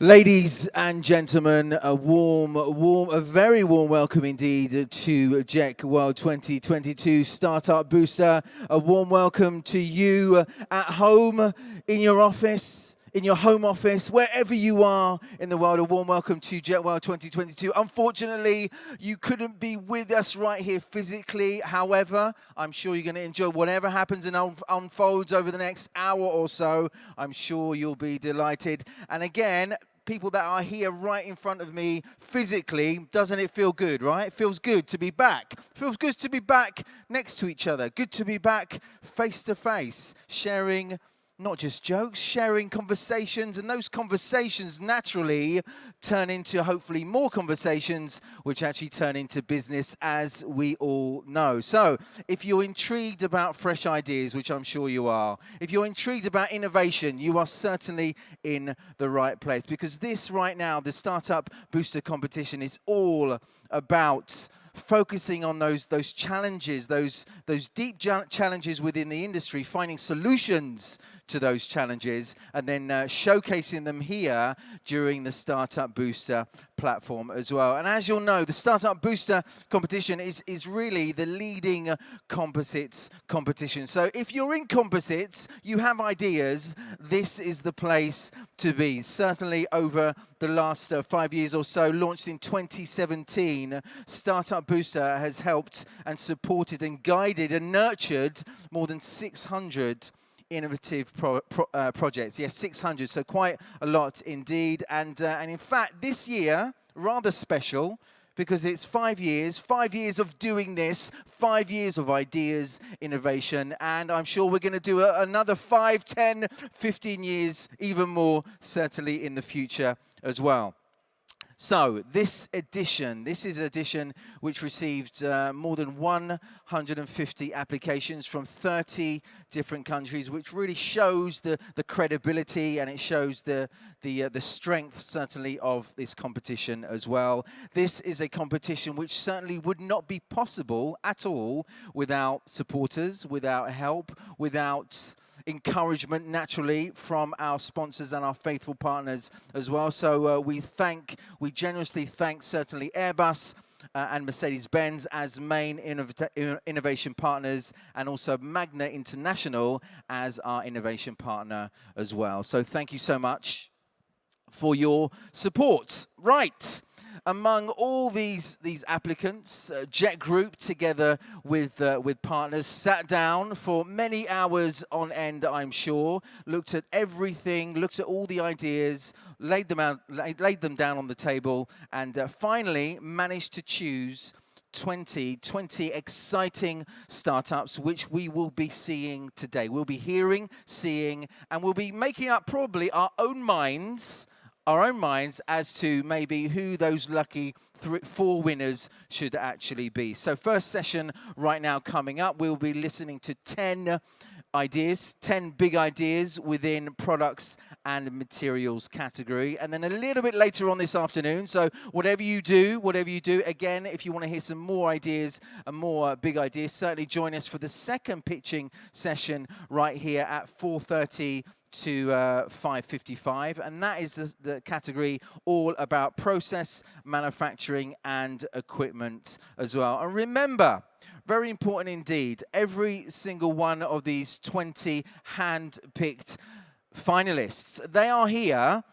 Ladies and gentlemen, a very warm welcome indeed to JEC World 2022 Startup Booster. A warm welcome to you at home, in your office, in your home office, wherever you are in the world. A warm welcome to JEC World 2022. Unfortunately, you couldn't be with us right here physically. However, I'm sure you're going to enjoy whatever happens and unfolds over the next hour or so. I'm sure you'll be delighted. And again, people that are here right in front of me physically, doesn't it feel good, right? It feels good to be back. It feels good to be back next to each other. Good to be back face to face, sharing not just jokes, sharing conversations, and those conversations naturally turn into hopefully more conversations, which actually turn into business, as we all know. So if you're intrigued about fresh ideas, which I'm sure you are, if you're intrigued about innovation, you are certainly in the right place, because this right now, the Startup Booster competition, is all about focusing on those challenges, those deep challenges within the industry, finding solutions to those challenges, and then showcasing them here during the Startup Booster platform as well. And as you'll know, the Startup Booster competition is really the leading composites competition. So if you're in composites, you have ideas, this is the place to be. Certainly over the last 5 years or so, launched in 2017, Startup Booster has helped and supported and guided and nurtured more than 600 innovative projects. Yes, 600, so quite a lot indeed. And in fact, this year, rather special, because it's 5 years of doing this, 5 years of ideas, innovation, and I'm sure we're going to do another 5, 10, 15 years, even more, certainly in the future as well. So this is an edition which received more than 150 applications from 30 different countries, which really shows the credibility, and it shows the strength, certainly, of this competition as well. This is a competition which certainly would not be possible at all without supporters, without help, without encouragement, naturally, from our sponsors and our faithful partners as well. So we generously thank certainly Airbus and Mercedes-Benz as main innovation partners, and also Magna International as our innovation partner as well. So thank you so much for your support. Right. Among all these applicants, JEC Group, together with partners, sat down for many hours on end, I'm sure, looked at everything, looked at all the ideas, laid them down on the table, and finally managed to choose 20 exciting startups, which we will be seeing today. We'll be hearing, seeing, and we'll be making up probably our own minds as to maybe who those lucky 4 winners should actually be. So first session right now coming up, we'll be listening to 10 ideas, 10 big ideas within products and materials category. And then a little bit later on this afternoon, so whatever you do, again, if you want to hear some more ideas and more big ideas, certainly join us for the second pitching session right here at 4:30 to 5:55, and that is the category all about process, manufacturing, and equipment as well. And remember, very important indeed, every single one of these 20 hand-picked finalists, they are here,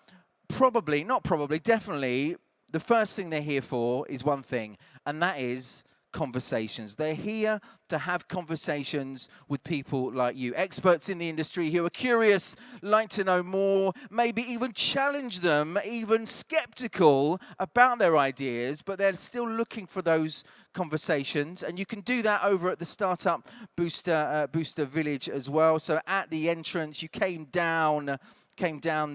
definitely, the first thing they're here for is one thing, and that is conversations. They're here to have conversations with people like you, experts in the industry who are curious, like to know more, maybe even challenge them, even skeptical about their ideas, but they're still looking for those conversations. And you can do that over at the Startup Booster Village as well. So at the entrance, you came down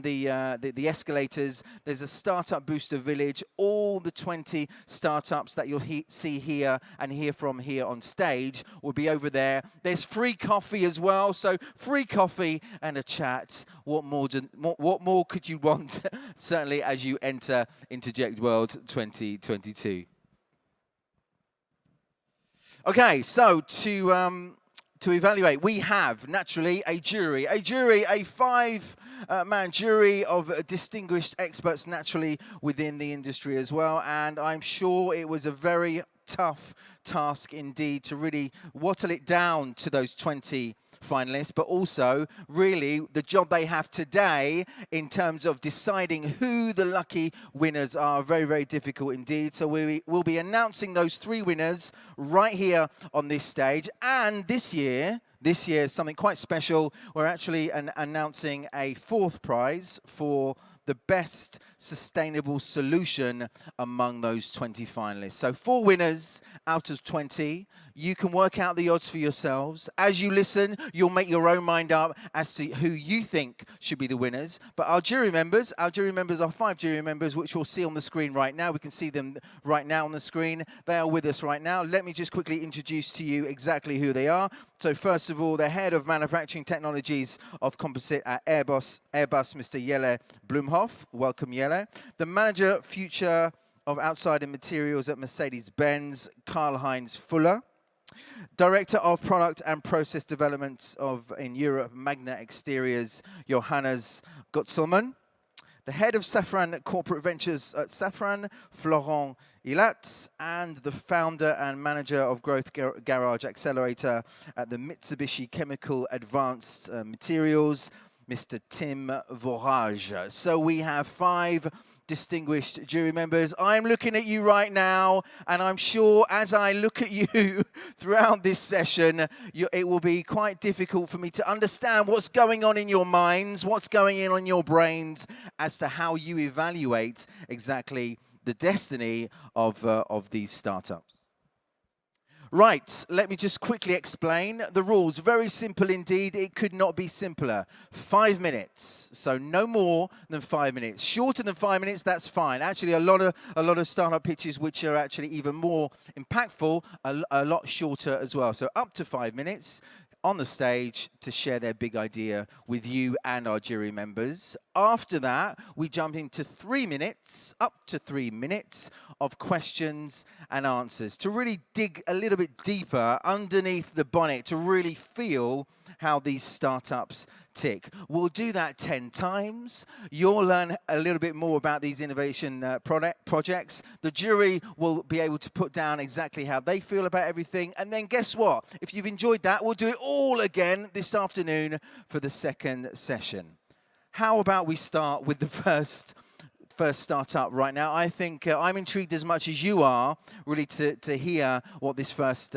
the escalators. There's a Startup Booster Village. All the 20 startups that you'll see here and hear from here on stage will be over there. There's free coffee as well, so free coffee and a chat. What more could you want, certainly, as you enter into JEC World 2022. Okay, so to to evaluate. We have, naturally, a jury, a five-man jury of distinguished experts, naturally, within the industry as well. And I'm sure it was a very tough task indeed to really whittle it down to those 20 finalists, but also really the job they have today in terms of deciding who the lucky winners are. Very, very difficult indeed. So we will be announcing those 3 winners right here on this stage. And this year is something quite special. We're actually announcing a 4th prize for the best sustainable solution among those 20 finalists. So 4 winners out of 20. You can work out the odds for yourselves. As you listen, you'll make your own mind up as to who you think should be the winners. But our jury members are 5 jury members, which we'll see on the screen right now. We can see them right now on the screen. They are with us right now. Let me just quickly introduce to you exactly who they are. So first of all, the head of manufacturing technologies of Composite at Airbus, Mr. Jelle Blumhoff. Welcome, Jelle. The manager future of outside and materials at Mercedes-Benz, Karl-Heinz Fuller. Director of Product and Process Development in Europe, Magna Exteriors, Johannes Gottselman. The head of Safran Corporate Ventures at Safran, Florent Ilat, and the founder and manager of Growth Garage Accelerator at the Mitsubishi Chemical Advanced Materials, Mr. Tim Vorage. So we have 5 distinguished jury members. I'm looking at you right now, and I'm sure as I look at you throughout this session, it will be quite difficult for me to understand what's going on in your minds, what's going on in your brains, as to how you evaluate exactly the destiny of these startups. Right, let me just quickly explain the rules. Very simple indeed. It could not be simpler. 5 minutes, so no more than 5 minutes. Shorter than 5 minutes, that's fine. Actually, a lot of startup pitches which are actually even more impactful, a lot shorter as well. So up to 5 minutes on the stage to share their big idea with you and our jury members. After that, we jump into 3 minutes, up to 3 minutes of questions and answers to really dig a little bit deeper underneath the bonnet to really feel how these startups tick. We'll do that 10 times. You'll learn a little bit more about these innovation projects. The jury will be able to put down exactly how they feel about everything. And then guess what? If you've enjoyed that, we'll do it all again this afternoon for the 2nd session. How about we start with the first startup right now? I think I'm intrigued as much as you are, really, to hear what this first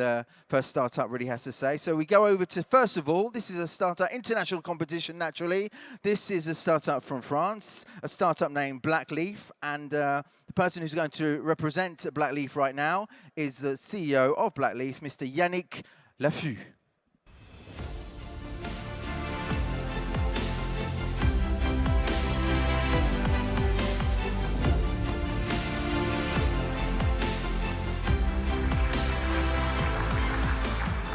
startup really has to say. So we go over to, first of all, this is a startup, international competition, naturally. This is a startup from France, a startup named Blackleaf, and the person who's going to represent Blackleaf right now is the CEO of Blackleaf, Mr. Yannick LAFUE.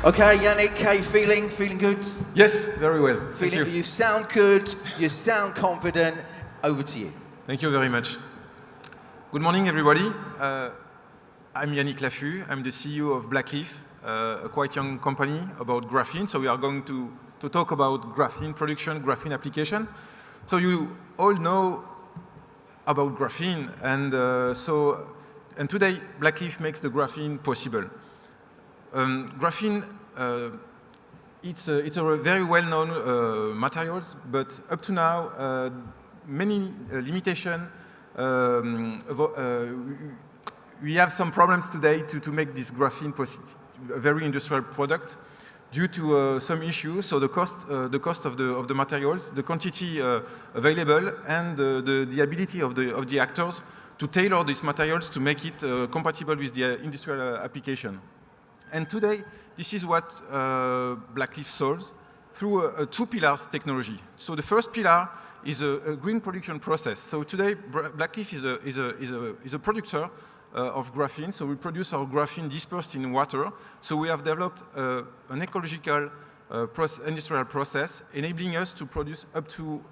Okay, Yannick, how you feeling? Feeling good? Yes, very well. Thank you. You sound good, you sound confident. Over to you. Thank you very much. Good morning, everybody. I'm Yannick LAFUE. I'm the CEO of Blackleaf, a quite young company about graphene. So we are going to talk about graphene production, graphene application. So you all know about graphene, and today Blackleaf makes the graphene possible. Graphene, it's a very well-known materials, but up to now, many limitations. We have some problems today to make this graphene a very industrial product due to some issues. So the cost of the materials, the quantity available, and the ability of the actors to tailor these materials to make it compatible with the industrial application. And today, this is what Blackleaf solves through a 2 pillars technology. So the first pillar is a green production process. So today, Blackleaf is a producer of graphene. So we produce our graphene dispersed in water. So we have developed an ecological industrial process, enabling us to produce up to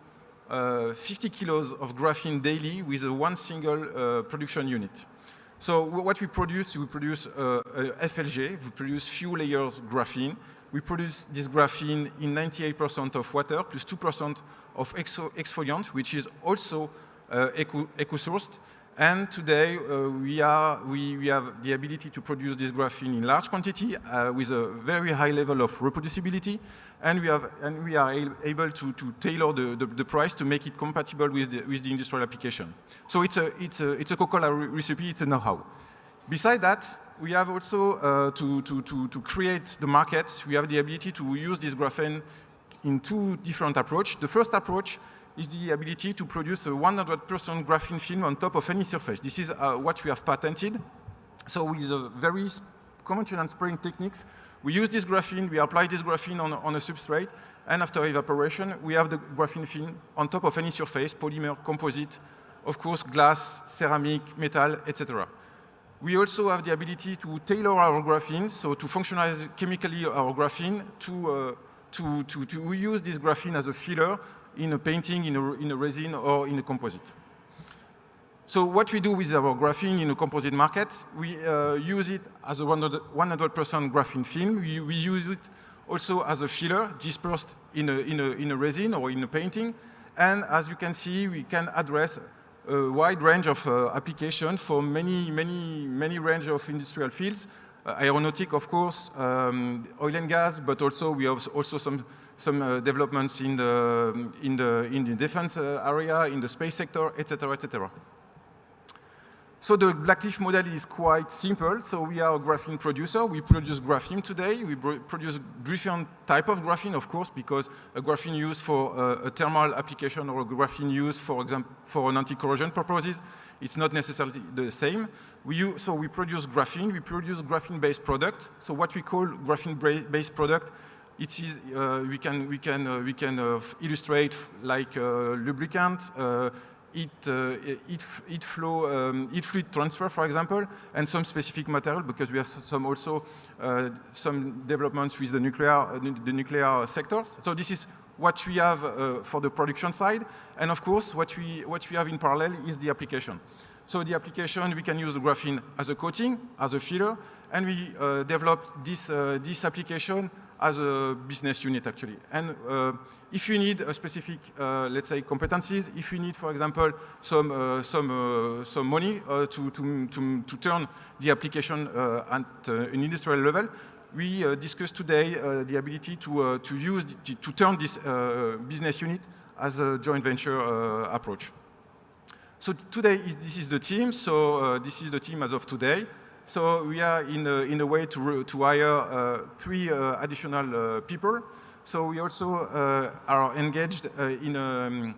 50 kilos of graphene daily with one single production unit. So what we produce a FLG, we produce few layers graphene We produce this graphene in 98% of water, plus 2% of exfoliant, which is also eco-sourced. And today, we have the ability to produce this graphene in large quantity with a very high level of reproducibility, and we are able to tailor the price to make it compatible with the industrial application. So it's a Coca-Cola recipe, it's a know-how. Besides that, we have also to create the markets. We have the ability to use this graphene in two different approaches. The first approach is the ability to produce a 100% graphene film on top of any surface. This is what we have patented. So with a very conventional spraying techniques, we use this graphene, we apply this graphene on a substrate, and after evaporation, we have the graphene film on top of any surface, polymer, composite, of course, glass, ceramic, metal, etc. We also have the ability to tailor our graphene, so to functionalize chemically our graphene, to use this graphene as a filler in a painting, in a resin, or in a composite. So what we do with our graphene in a composite market, we use it as a 100% graphene film. We use it also as a filler dispersed in a resin or in a painting. And as you can see, we can address a wide range of applications for many range of industrial fields. Aeronautic, of course, oil and gas, but also we have also some developments in the defense area, in the space sector, etc., etc. So the Blackleaf model is quite simple. So we are a graphene producer. We produce graphene today. We produce different type of graphene, of course, because a graphene used for a thermal application or a graphene used, for example, for an anti-corrosion purposes, it's not necessarily the same. So we produce graphene. We produce graphene-based product. So what we call graphene-based product, it is we can illustrate like lubricant. Heat fluid transfer, for example, and some specific material, because we have some developments with the nuclear sectors. So this is what we have for the production side, and of course, what we have in parallel is the application. So the application, we can use the graphene as a coating, as a filler, and we developed this application as a business unit, actually. And if you need a specific, let's say, competencies, if you need, for example, some money to turn the application at an industrial level, we discussed today the ability to turn this business unit as a joint venture approach. So today, this is the team. So this is the team as of today. So we are in a way to hire 3 additional people. So we also are engaged in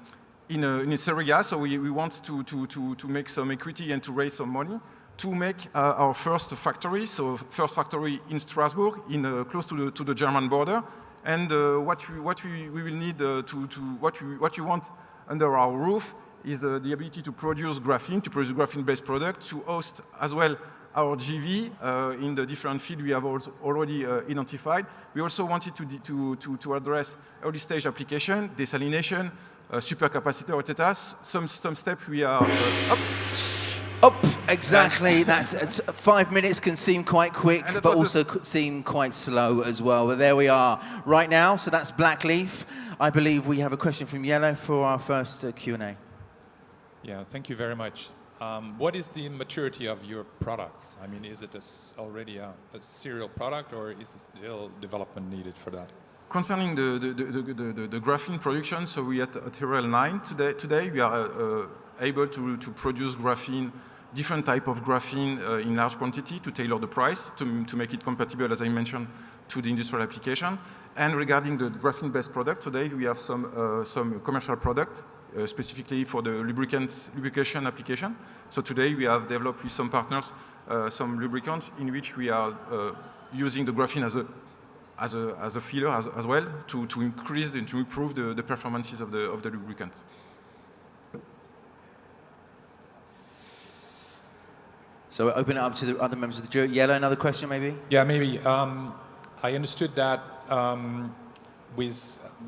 this area. So we want to make some equity and to raise some money to make our first factory. So first factory in Strasbourg, close to the German border. And what we will need what you want under our roof is the ability to produce graphene-based product, to host as well our GV in the different fields we have already identified. We also wanted to address early stage application, desalination, supercapacitor, etc. Some steps we are up. Exactly. That's 5 minutes can seem quite quick, but also seem quite slow as well. But there we are right now. So that's Blackleaf. I believe we have a question from Yellow for our first Q&A. Yeah, thank you very much. What is the maturity of your products? I mean, is it already a serial product, or is still development needed for that? Concerning the graphene production, so we are at TRL 9 today. We are able to produce graphene, different type of graphene in large quantity to tailor the price, to make it compatible, as I mentioned, to the industrial application. And regarding the graphene-based product, today we have some commercial product, specifically for the lubrication application. So today we have developed with some partners some lubricants in which we are using the graphene as a filler as well to increase and to improve the performances of the lubricants. So we'll open it up to the other members of the jury. Yellow, another question maybe? Yeah, maybe. I understood that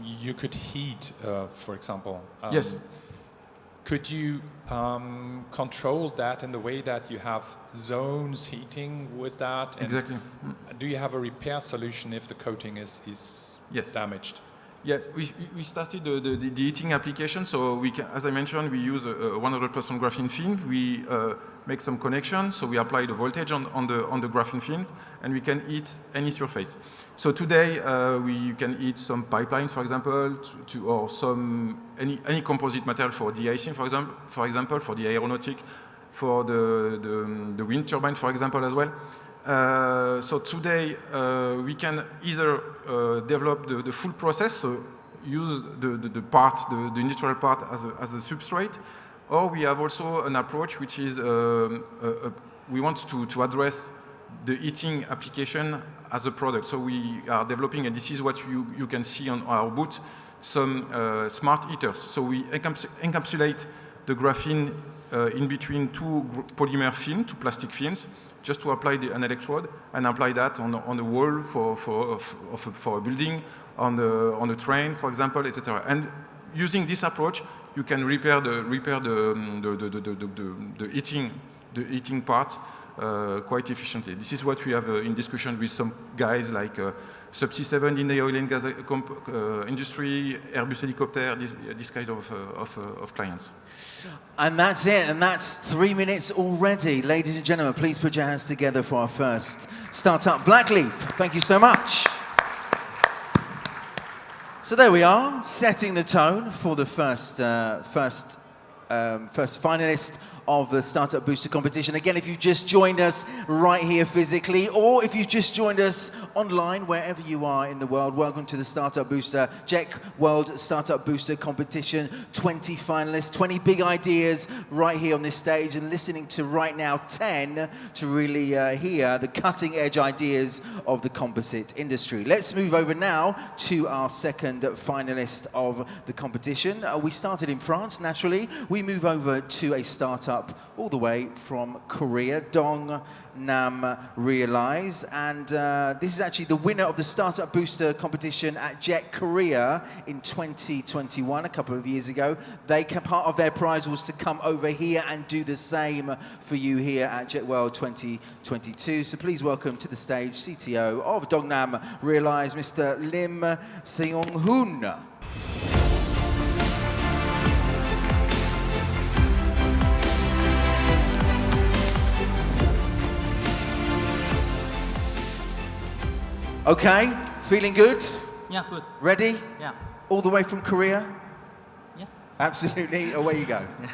you could heat, for example. Yes. Could you control that in the way that you have zones heating with that? And Exactly. do you have a repair solution if the coating is Yes. damaged? Yes, we started the heating application. So we can, as I mentioned, we use a 100% graphene film. We make some connections. So we apply the voltage on the graphene films, and we can heat any surface. So today we can heat some pipelines, for example, or some any composite material for de-icing, for example, for the aeronautic, for the wind turbine, for example, as well. So today we can either develop the full process, so use the part, the industrial part as a substrate, or we have also an approach which is we want to address the heating application as a product. So we are developing, and this is what you can see on our booth, some smart heaters. So we encapsulate the graphene in between two polymer films, two plastic films, just to apply an electrode and apply that on the wall for a building, on the train, for example, etc. And using this approach, you can repair the heating part quite efficiently. This is what we have in discussion with some guys like Subsea 7 in the oil and gas industry, Airbus helicopter, this kind of clients. And that's it, and that's 3 minutes already. Ladies and gentlemen, please put your hands together for our first startup, Blackleaf. Thank you so much. So there we are, setting the tone for the first finalist of the Startup Booster competition. Again, if you've just joined us right here physically, or if you've just joined us online, wherever you are in the world, welcome to the Startup Booster, JEC World Startup Booster competition. 20 finalists, 20 big ideas right here on this stage, and listening to right now 10 to really hear the cutting edge ideas of the composite industry. Let's move over now to our second finalist of the competition. We started in France, naturally. We move over to a startup all the way from Korea, Dongnam Realize, and this is actually the winner of the Startup Booster competition at JEC Korea in 2021, a couple of years ago. Part of their prize was to come over here and do the same for you here at JEC World 2022. So please welcome to the stage CTO of Dongnam Realize, Mr. Lim Seong-hoon. Okay, feeling good? Yeah, good. Ready? Yeah. All the way from Korea? Yeah. Absolutely, away you go. Yeah.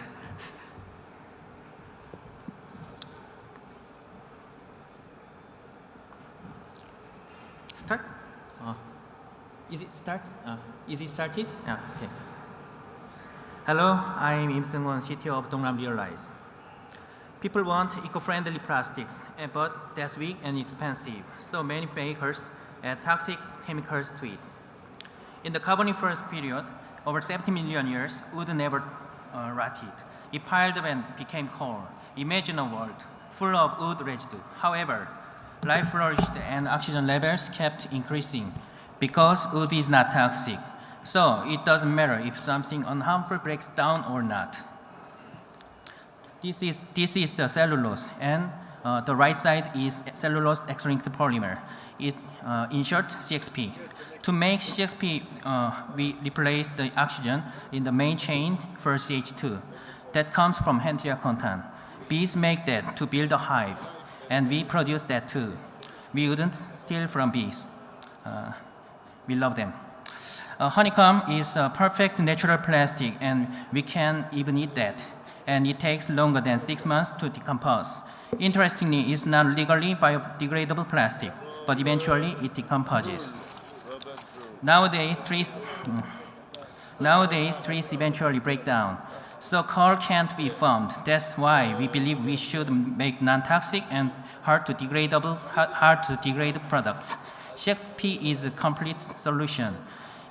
Start? Is it start? Is it started? Yeah, okay. Hello, I'm Im Seung-hoon, CTO of Dongnam Realize. People want eco-friendly plastics, but that's weak and expensive, so many makers add toxic chemicals to it. In the Carboniferous period, over 70 million years, wood never rotted. It piled up and became coal. Imagine a world full of wood residue. However, life flourished and oxygen levels kept increasing because wood is not toxic. So it doesn't matter if something unharmful breaks down or not. This is the cellulose, and the right side is cellulose X-linked polymer. In short, CXP. To make CXP, we replace the oxygen in the main chain for CH2. That comes from Hentia. Bees make that to build a hive, and we produce that too. We wouldn't steal from bees. We love them. Honeycomb is a perfect natural plastic, and we can even eat that. And it takes longer than 6 months to decompose. Interestingly, it's not legally biodegradable plastic, but eventually it decomposes. Nowadays, trees eventually break down, so coal can't be formed. That's why we believe we should make non-toxic and hard to degrade products. CXP is a complete solution.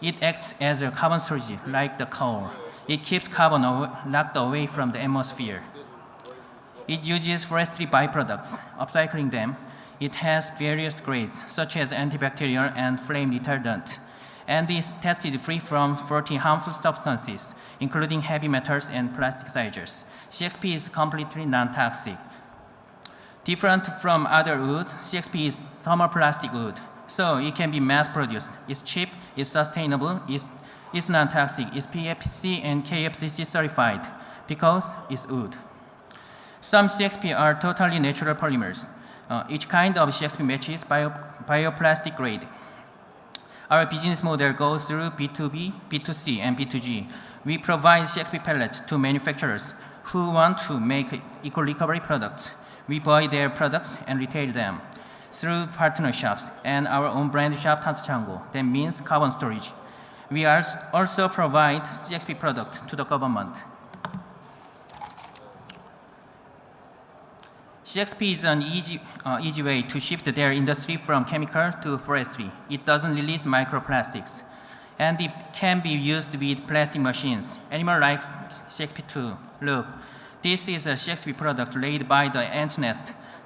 It acts as a carbon storage, like the coal. It keeps carbon locked away from the atmosphere. It uses forestry byproducts, upcycling them. It has various grades, such as antibacterial and flame retardant. and is tested free from 40 harmful substances, including heavy metals and plasticizers. CXP is completely non-toxic. Different from other wood, CXP is thermoplastic wood, so it can be mass-produced. It's cheap, it's sustainable, it's non-toxic, it's PFC and KFCC certified because it's wood. Some CXP are totally natural polymers. Each kind of CXP matches bioplastic grade. Our business model goes through B2B, B2C, and B2G. We provide CXP pellets to manufacturers who want to make eco-recovery products. We buy their products and retail them through partner shops and our own brand shop, Tansuchango. That means carbon storage. We also provide CXP product to the government. CXP is an easy way to shift their industry from chemical to forestry. It doesn't release microplastics, and it can be used with plastic machines. Animal likes CXP too. Look, this is a CXP product laid by the ant nest.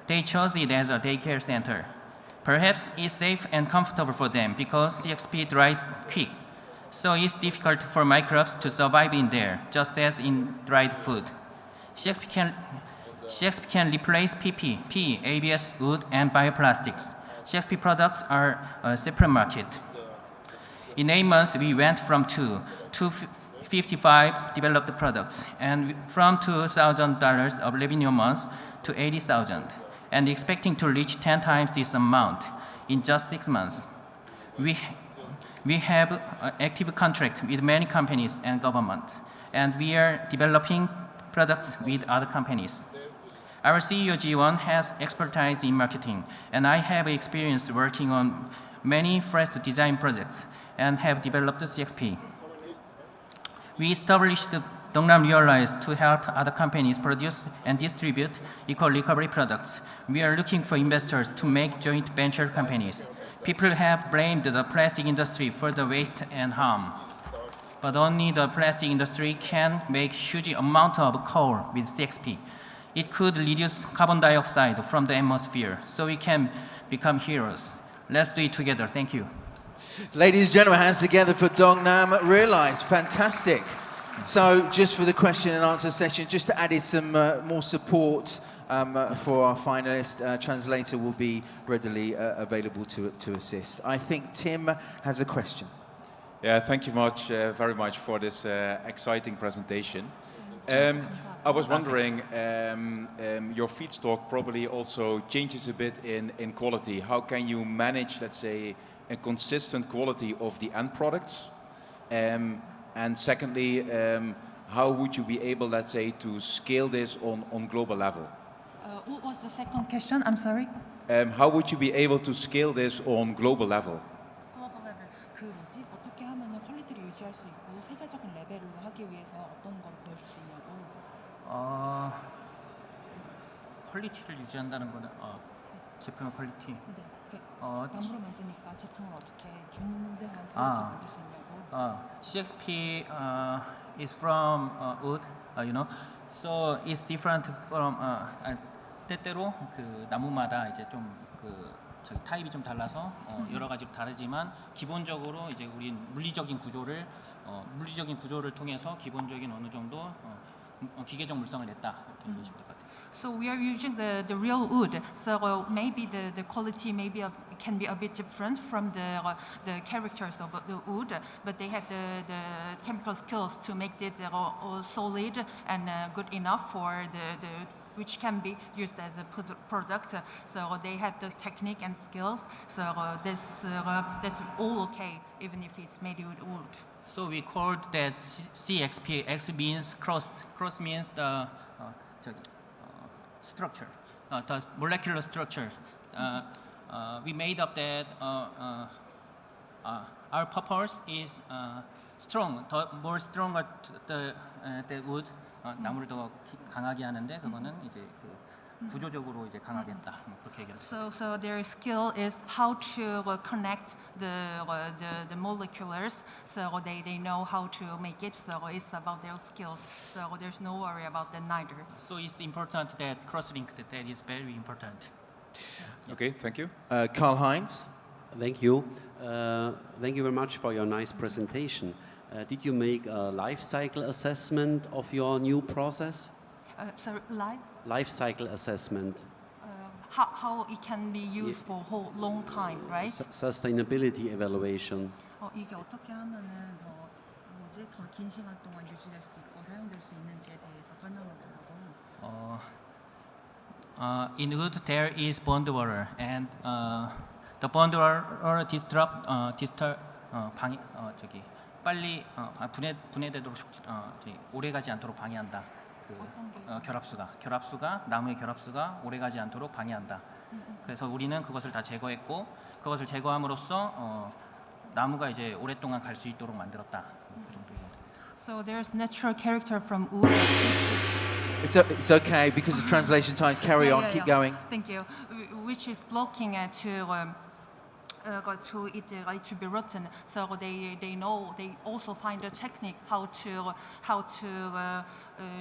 They chose it as a daycare center. Perhaps it's safe and comfortable for them because CXP dries quick, so it's difficult for microbes to survive in there, just as in dried food. CXP can replace PP, PE, ABS, wood, and bioplastics. CXP products are a separate market. In 8 months, we went from 2 to 55 developed products, and from $2,000 of revenue a month to $80,000, and expecting to reach 10 times this amount in just 6 months. We have an active contract with many companies and governments, and we are developing products with other companies. Our CEO, Ji-won, has expertise in marketing, and I have experience working on many fresh design projects and have developed CXP. We established Dongnam Realize to help other companies produce and distribute eco-recovery products. We are looking for investors to make joint venture companies. People have blamed the plastic industry for the waste and harm, but only the plastic industry can make huge amount of coal with CXP. It could reduce carbon dioxide from the atmosphere, so we can become heroes. Let's do it together. Thank you. Ladies and gentlemen, hands together for Dongnam Realize. Fantastic. So just for the question and answer session, just to add in some more support for our finalist, translator will be readily available to assist. I think Tim has a question. Yeah, thank you very much for this exciting presentation. I was wondering, your feedstock probably also changes a bit in quality. How can you manage, let's say, a consistent quality of the end products? And secondly, how would you be able, let's say, to scale this on global level? What was the second question? I'm sorry. How would you be able to scale this on global level? Global level. 그 뭐지? 어떻게 하면은 퀄리티를 유지할 수 있고 세계적인 레벨로 하기 위해서 어떤 걸 보여줄 수 있냐고. 퀄리티를 유지한다는 거는 제품의 퀄리티. 네. 나무로 만드니까 제품을 어떻게 균등한 퀄리티를 만들 수 있냐고. CXP is from wood, you know, so it's different from. 때때로 그 나무마다 이제 좀 그 타입이 좀 달라서 여러 가지로 다르지만 기본적으로 이제 우리 물리적인 구조를 통해서 기본적인 어느 정도 기계적 물성을 냈다 이렇게 보시면 될 것 같아요. So we are using the real wood. So maybe the quality can be a bit different from the characters of the wood, but they have the chemical skills to make it solid and good enough for the which can be used as a product. So they have the technique and skills. So that's all okay, even if it's made with wood. So we called that CXP. X means cross. Cross means the structure, the molecular structure. We made up that our purpose is strong, more stronger the wood. 나무를 더 강하게 하는데 그거는 이제 그 구조적으로 이제 강하겠다 그렇게 얘기했어요. So their skill is how to connect the molecules. So they know how to make it. So it's about their skills. So there's no worry about that neither. So it's important that cross-linked. That is very important. Okay, thank you. Karl-Heinz, Thank you. Thank you very much for your nice presentation. Did you make a life cycle assessment of your new process? Sorry, Life cycle assessment. how it can be used for a whole long time, right? Sustainability evaluation. 이게 어떻게 하면은 더 긴 시간 동안 유지될 수 있고 사용될 수 있는지에 대해서 설명을 달라고. In wood there is bond water, and the bond water 빨리 분해되도록 오래가지 않도록 방해한다. 결합수가 나무의 결합수가 오래가지 않도록 방해한다. 그래서 우리는 그것을 다 제거했고 그것을 제거함으로써 나무가 이제 오랫동안 갈 수 있도록 만들었다. 그 정도입니다. So there's natural character from wood. It's okay because of translation time. Carry on, keep going. Thank you. Which is blocking to it to be rotten. So they know, they also find a technique how to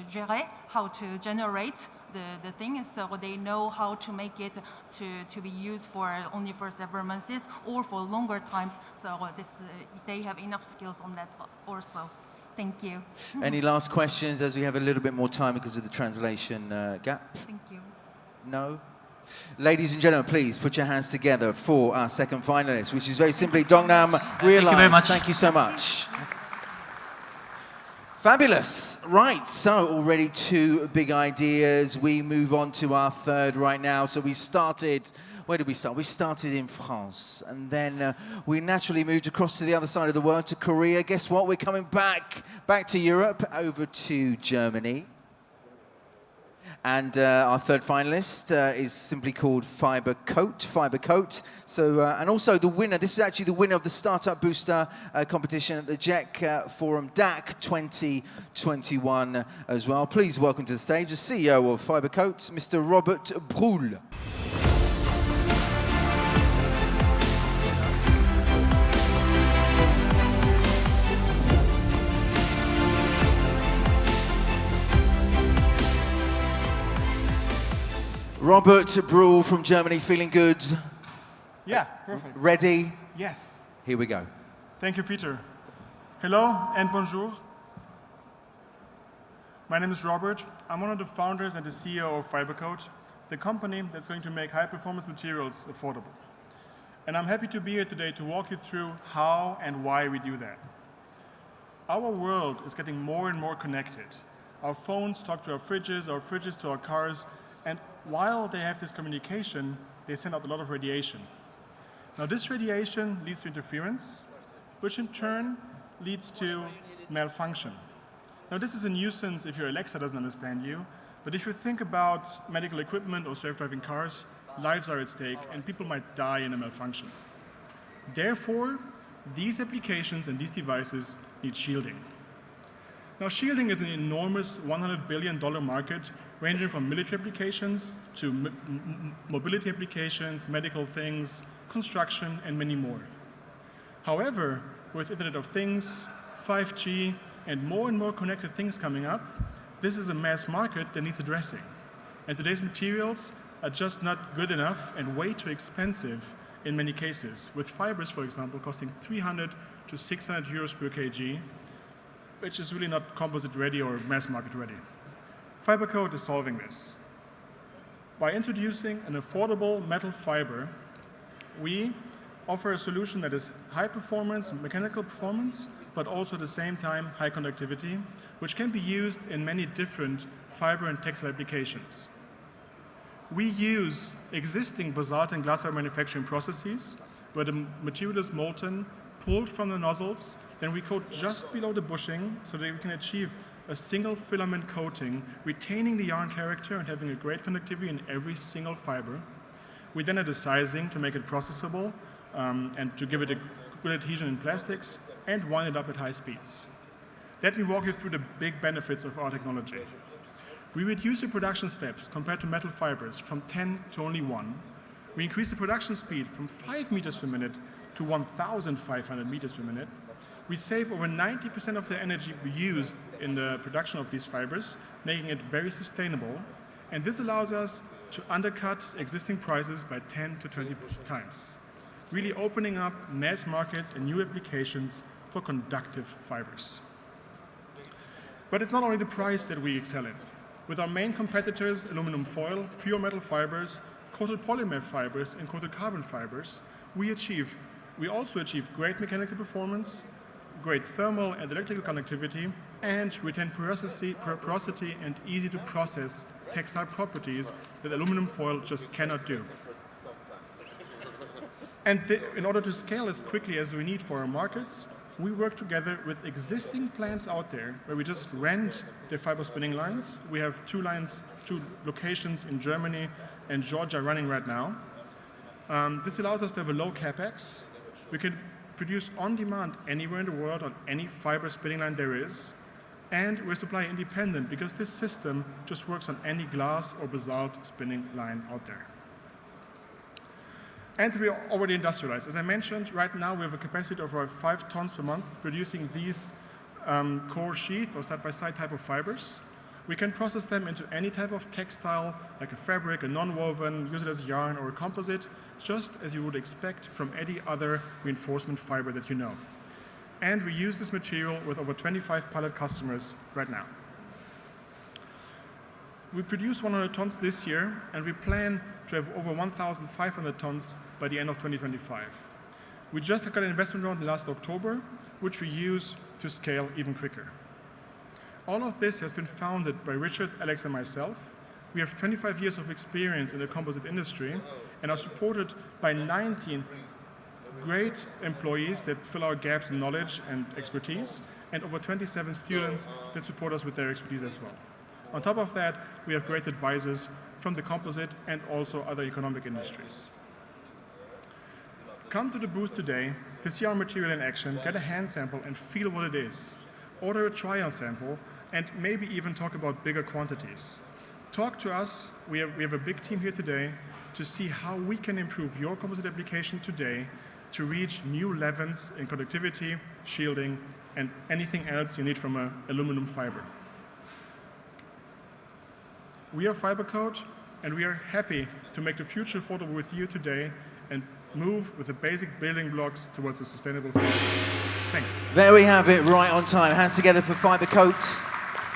generate the thing. So they know how to make it to be used for only for several months or for longer times. So they have enough skills on that also. Thank you. Any last questions as we have a little bit more time because of the translation gap? Thank you. No? Ladies and gentlemen, please put your hands together for our second finalist, which is very simply Dongnam Realize. Thank you very much. Thank you so much. Fabulous. Right, so already 2 big ideas. We move on to our third right now. So we started, where did we start? We started in France, and then we naturally moved across to the other side of the world, to Korea. Guess what? We're coming back to Europe, over to Germany. And our third finalist is simply called FibreCoat. So, and also the winner, this is actually the winner of the Startup Booster competition at the JEC Forum DAC 2021 as well. Please welcome to the stage the CEO of FibreCoat, Mr. Robert Brühl. Robert Brühl from Germany, feeling good? Yeah, perfect. Ready? Yes. Here we go. Thank you, Peter. Hello and bonjour. My name is Robert. I'm one of the founders and the CEO of FibreCoat, the company that's going to make high-performance materials affordable. And I'm happy to be here today to walk you through how and why we do that. Our world is getting more and more connected. Our phones talk to our fridges to our cars, and while they have this communication, they send out a lot of radiation. Now this radiation leads to interference, which in turn leads to malfunction. Now this is a nuisance if your Alexa doesn't understand you, but if you think about medical equipment or self-driving cars, lives are at stake and people might die in a malfunction. Therefore, these applications and these devices need shielding. Now shielding is an enormous $100 billion market ranging from military applications to mobility applications, medical things, construction, and many more. However, with Internet of Things, 5G, and more connected things coming up, this is a mass market that needs addressing. And today's materials are just not good enough and way too expensive in many cases, with fibers, for example, costing 300 to 600 euros per kg, which is really not composite ready or mass market ready. FibreCoat is solving this. By introducing an affordable metal fiber, we offer a solution that is high performance, mechanical performance, but also at the same time high conductivity, which can be used in many different fiber and textile applications. We use existing basalt and glass fiber manufacturing processes where the material is molten, pulled from the nozzles, then we coat just below the bushing so that we can achieve a single filament coating, retaining the yarn character and having a great conductivity in every single fiber. We then add the sizing to make it processable and to give it a good adhesion in plastics and wind it up at high speeds. Let me walk you through the big benefits of our technology. We reduce the production steps compared to metal fibers from 10 to only 1. We increase the production speed from 5 meters per minute to 1,500 meters per minute. We save over 90% of the energy we used in the production of these fibers, making it very sustainable. And this allows us to undercut existing prices by 10 to 20 times. really opening up mass markets and new applications for conductive fibers. But it's not only the price that we excel in. With our main competitors, aluminum foil, pure metal fibers, coated polymer fibers, and coated carbon fibers, we also achieve great mechanical performance, great thermal and electrical conductivity, and retain porosity and easy to process textile properties that aluminum foil just cannot do. And in order to scale as quickly as we need for our markets, we work together with existing plants out there where we just rent the fiber spinning lines. We have two locations in Germany and Georgia running right now. This allows us to have a low capex. We can produce on demand anywhere in the world on any fiber spinning line there is. And we're supply independent because this system just works on any glass or basalt spinning line out there. And we are already industrialized. As I mentioned, right now we have a capacity of around 5 tons per month producing these core sheath or side-by-side type of fibers. We can process them into any type of textile, like a fabric, a non-woven, use it as yarn or a composite, just as you would expect from any other reinforcement fiber that you know. And we use this material with over 25 pilot customers right now. We produce 100 tons this year, and we plan to have over 1,500 tons by the end of 2025. We just got an investment round last October, which we use to scale even quicker. All of this has been founded by Richard, Alex, and myself. We have 25 years of experience in the composite industry and are supported by 19 great employees that fill our gaps in knowledge and expertise, and over 27 students that support us with their expertise as well. On top of that, we have great advisors from the composite and also other economic industries. Come to the booth today to see our material in action, get a hand sample and feel what it is. Order a trial sample and maybe even talk about bigger quantities. Talk to us. We have a big team here today to see how we can improve your composite application today to reach new levels in conductivity, shielding, and anything else you need from an aluminum fiber. We are FibreCoat, and we are happy to make the future affordable with you today and move with the basic building blocks towards a sustainable future. Thanks. There we have it, right on time. Hands together for FibreCoat.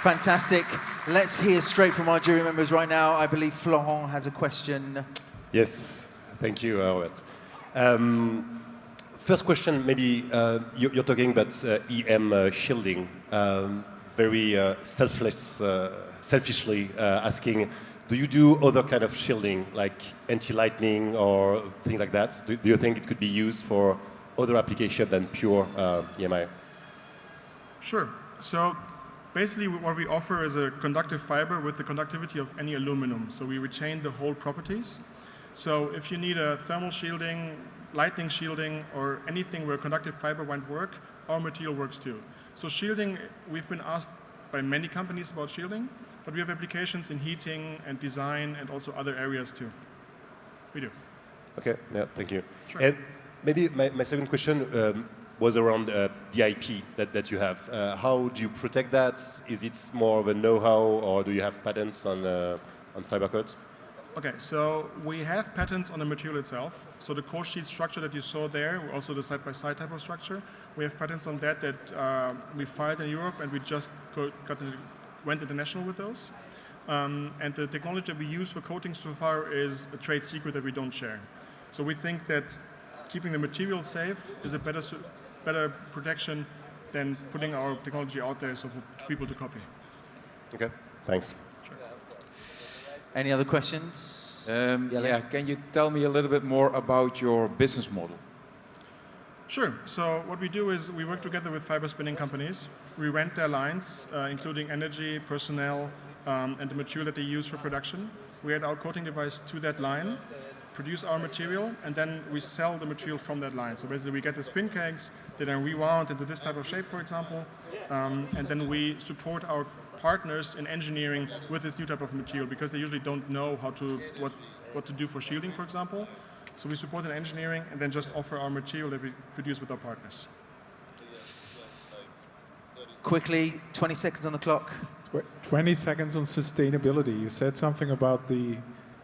Fantastic. Let's hear straight from our jury members right now. I believe Florent has a question. Yes, thank you, Robert. First question, maybe you're talking about EM shielding, very selfishly asking, do you do other kind of shielding, like anti-lightning or things like that? Do you think it could be used for other application than pure EMI? Sure. So basically what we offer is a conductive fiber with the conductivity of any aluminum. So we retain the whole properties. So if you need a thermal shielding, lightning shielding, or anything where conductive fiber won't work, our material works too. So shielding, we've been asked by many companies about shielding, but we have applications in heating and design and also other areas too. We do. Okay, yeah, thank you. Sure. And maybe my second question was around the IP that you have. How do you protect that? Is it more of a know-how, or do you have patents on FibreCoat? Okay, so we have patents on the material itself. So the core sheet structure that you saw there, also the side-by-side type of structure, we have patents on that we filed in Europe, and we just went international with those. And the technology that we use for coating so far is a trade secret that we don't share. So we think that keeping the material safe is a better protection than putting our technology out there so for people to copy. Okay, thanks. Any other questions? Yeah, can you tell me a little bit more about your business model? Sure. So what we do is we work together with fiber spinning companies. We rent their lines, including energy, personnel, and the material that they use for production. We add our coating device to that line, produce our material, and then we sell the material from that line. So basically we get the spin kegs, they then rewound into this type of shape, for example, and then we support our partners in engineering with this new type of material because they usually don't know what to do for shielding, for example. So we support in engineering and then just offer our material that we produce with our partners. Quickly, 20 seconds on the clock. 20 seconds on sustainability. You said something about the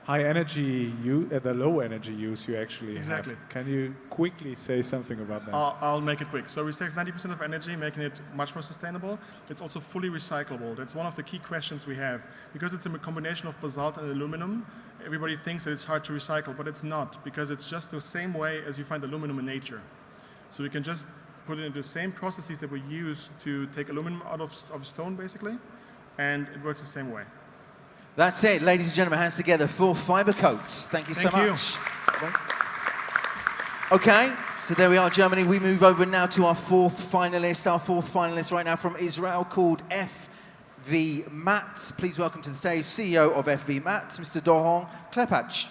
high energy the low energy use you actually Exactly. have. Can you quickly say something about that? I'll make it quick. So we save 90% of energy, making it much more sustainable. It's also fully recyclable. That's one of the key questions we have. Because it's a combination of basalt and aluminum, everybody thinks that it's hard to recycle, but it's not, because it's just the same way as you find aluminum in nature. So we can just put it into the same processes that we use to take aluminum out of stone, basically, and it works the same way. That's it, ladies and gentlemen, hands together for FibreCoat. Thank you so much. Okay, so there we are, Germany. We move over now to our fourth finalist. Our fourth finalist right now from Israel, called FVMat. Please welcome to the stage CEO of FVMat, Mr. Doron KLEPACH.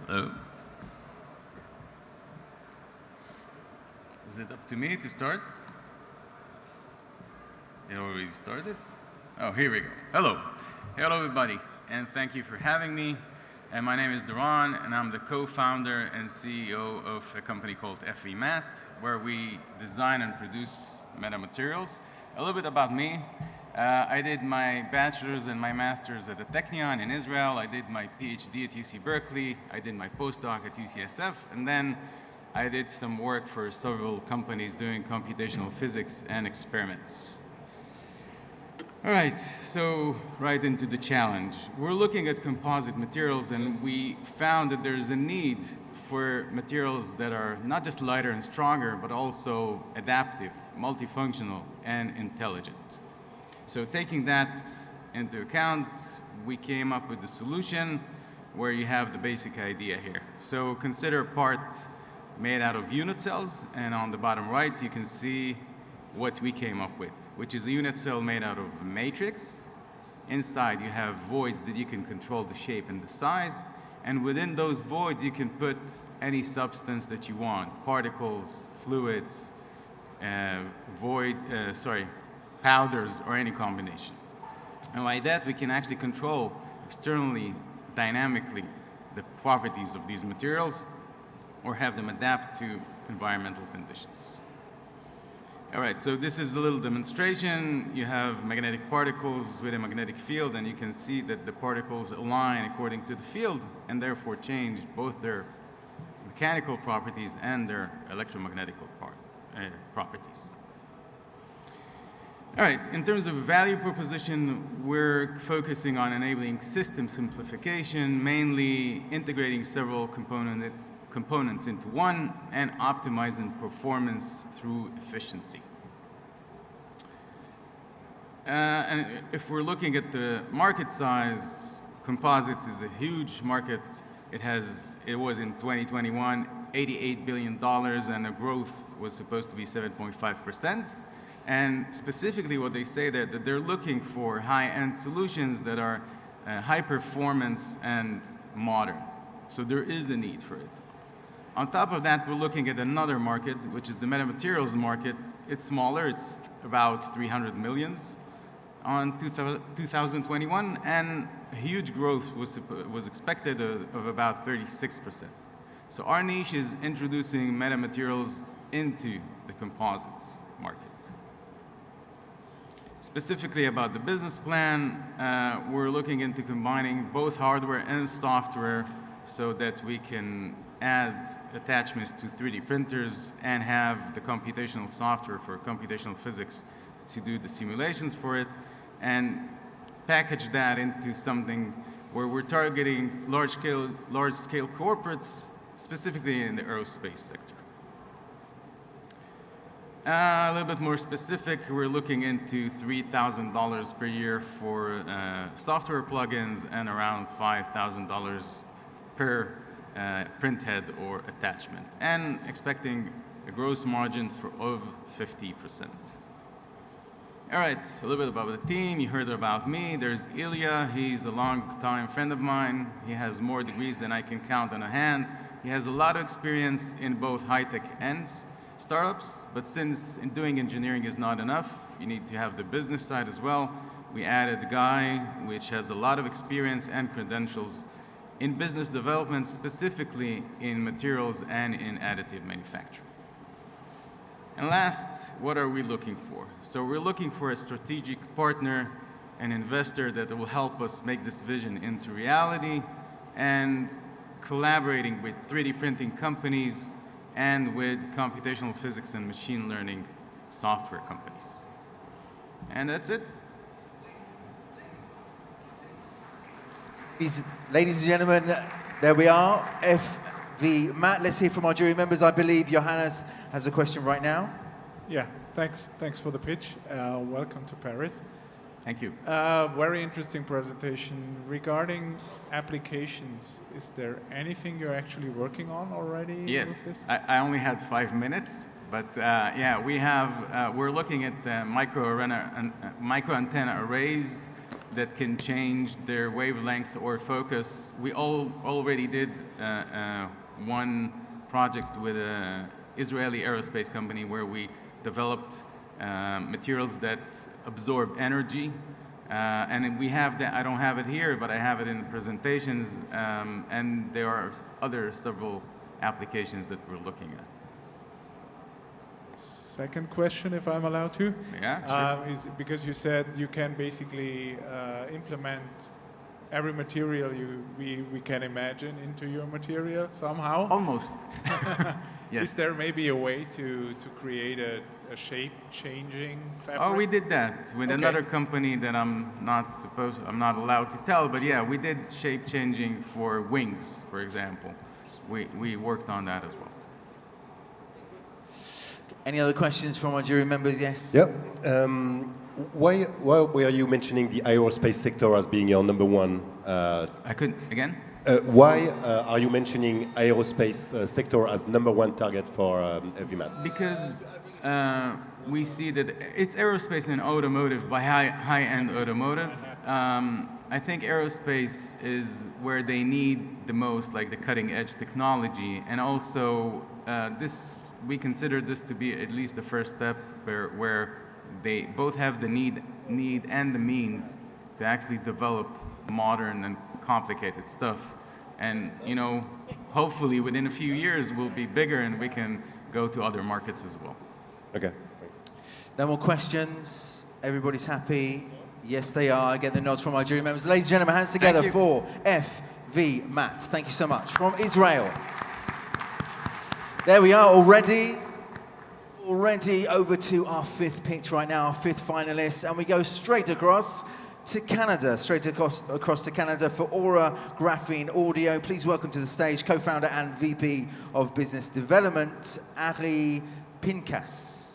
Hello. Is it up to me to start? It already started? Oh, here we go. Hello. Hello, everybody, and thank you for having me. And my name is Doron, and I'm the co-founder and CEO of a company called FVMat, where we design and produce metamaterials. A little bit about me. I did my bachelor's and my master's at the Technion in Israel. I did my PhD at UC Berkeley. I did my postdoc at UCSF. And then I did some work for several companies doing computational physics and experiments. All right, so right into the challenge. We're looking at composite materials, and we found that there's a need for materials that are not just lighter and stronger, but also adaptive, multifunctional, and intelligent. So taking that into account, we came up with the solution where you have the basic idea here. So consider a part made out of unit cells, and on the bottom right, you can see what we came up with, which is a unit cell made out of a matrix. Inside, you have voids that you can control the shape and the size, and within those voids, you can put any substance that you want, particles, fluids, powders, or any combination. And by that, we can actually control externally, dynamically, the properties of these materials, or have them adapt to environmental conditions. All right, so this is a little demonstration. You have magnetic particles with a magnetic field, and you can see that the particles align according to the field, and therefore change both their mechanical properties and their electromagnetic properties. All right, in terms of value proposition, we're focusing on enabling system simplification, mainly integrating several components into one and optimizing performance through efficiency. And if we're looking at the market size, composites is a huge market. It was in 2021, $88 billion, and the growth was supposed to be 7.5%. And specifically what they say there, that they're looking for high-end solutions that are high performance and modern. So there is a need for it. On top of that, we're looking at another market, which is the metamaterials market. It's smaller, it's about 300 millions on 2021, and a huge growth was expected of about 36%. So our niche is introducing metamaterials into the composites market. Specifically about the business plan, we're looking into combining both hardware and software so that we can add attachments to 3D printers and have the computational software for computational physics to do the simulations for it, and package that into something where we're targeting large-scale corporates, specifically in the aerospace sector. A little bit more specific, we're looking into $3,000 per year for software plugins and around $5,000 per printhead or attachment, and expecting a gross margin of 50%. All right, a little bit about the team. You heard about me. There's Ilya. He's a long-time friend of mine. He has more degrees than I can count on a hand. He has a lot of experience in both high-tech and startups, but since doing engineering is not enough, you need to have the business side as well. we added a guy which has a lot of experience and credentials in business development, specifically in materials and in additive manufacturing. And last, what are we looking for? So we're looking for a strategic partner, an investor that will help us make this vision into reality, and collaborating with 3D printing companies and with computational physics and machine learning software companies. And that's it. Ladies and gentlemen, there we are. FVMat. Let's hear from our jury members. I believe Johannes has a question right now. Yeah, thanks for the pitch. Welcome to Paris. Thank you. Very interesting presentation. Regarding applications, is there anything you're actually working on already? Yes, with this? I only had 5 minutes, but yeah, we're looking at micro antenna arrays that can change their wavelength or focus. We already did one project with an Israeli aerospace company where we developed materials that absorb energy. And we have that, I don't have it here, but I have it in the presentations. And there are several applications that we're looking at. Second question, if I'm allowed to. Yeah, sure. Is because you said you can basically implement every material we can imagine into your material somehow? Almost. Yes. Is there maybe a way to create a shape-changing fabric? Oh, we did that with another company that I'm not allowed to tell, but yeah, we did shape-changing for wings, for example. We worked on that as well. Any other questions from our jury members? Yes? Yep. Why were you mentioning the aerospace sector as being your number one? I couldn't, again? Why are you mentioning aerospace sector as number one target for FVMat? Because we see that it's aerospace and automotive, by high-end automotive. I think aerospace is where they need the most, like the cutting-edge technology, and also we consider this to be at least the first step where they both have the need and the means to actually develop modern and complicated stuff. And, you know, hopefully within a few years we'll be bigger and we can go to other markets as well. Okay, thanks. No more questions. Everybody's happy. Yes, they are. I get the nods from our jury members. Ladies and gentlemen, hands together for FVMat. Thank you so much. From Israel. There we are already over to our fifth pitch right now, our fifth finalist, and we go straight across to Canada, across to Canada for Aura Graphene Audio. Please welcome to the stage co-founder and VP of Business Development, PINKAS.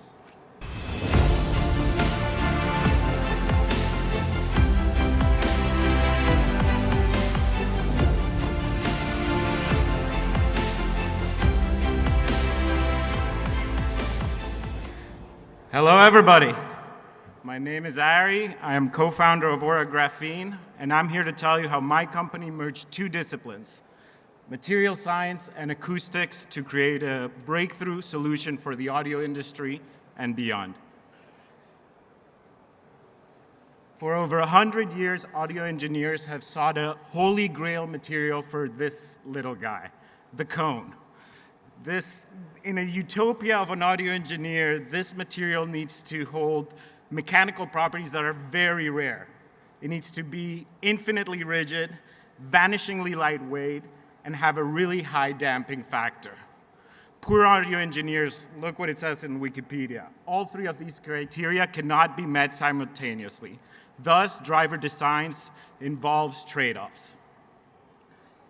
Hello, everybody. My name is Ari. I am co-founder of Aura Graphene, and I'm here to tell you how my company merged two disciplines, material science and acoustics, to create a breakthrough solution for the audio industry and beyond. For over 100 years, audio engineers have sought a holy grail material for this little guy, the cone. In a utopia of an audio engineer, this material needs to hold mechanical properties that are very rare. It needs to be infinitely rigid, vanishingly lightweight, and have a really high damping factor. Poor audio engineers, look what it says in Wikipedia. All three of these criteria cannot be met simultaneously. Thus, driver designs involves trade-offs.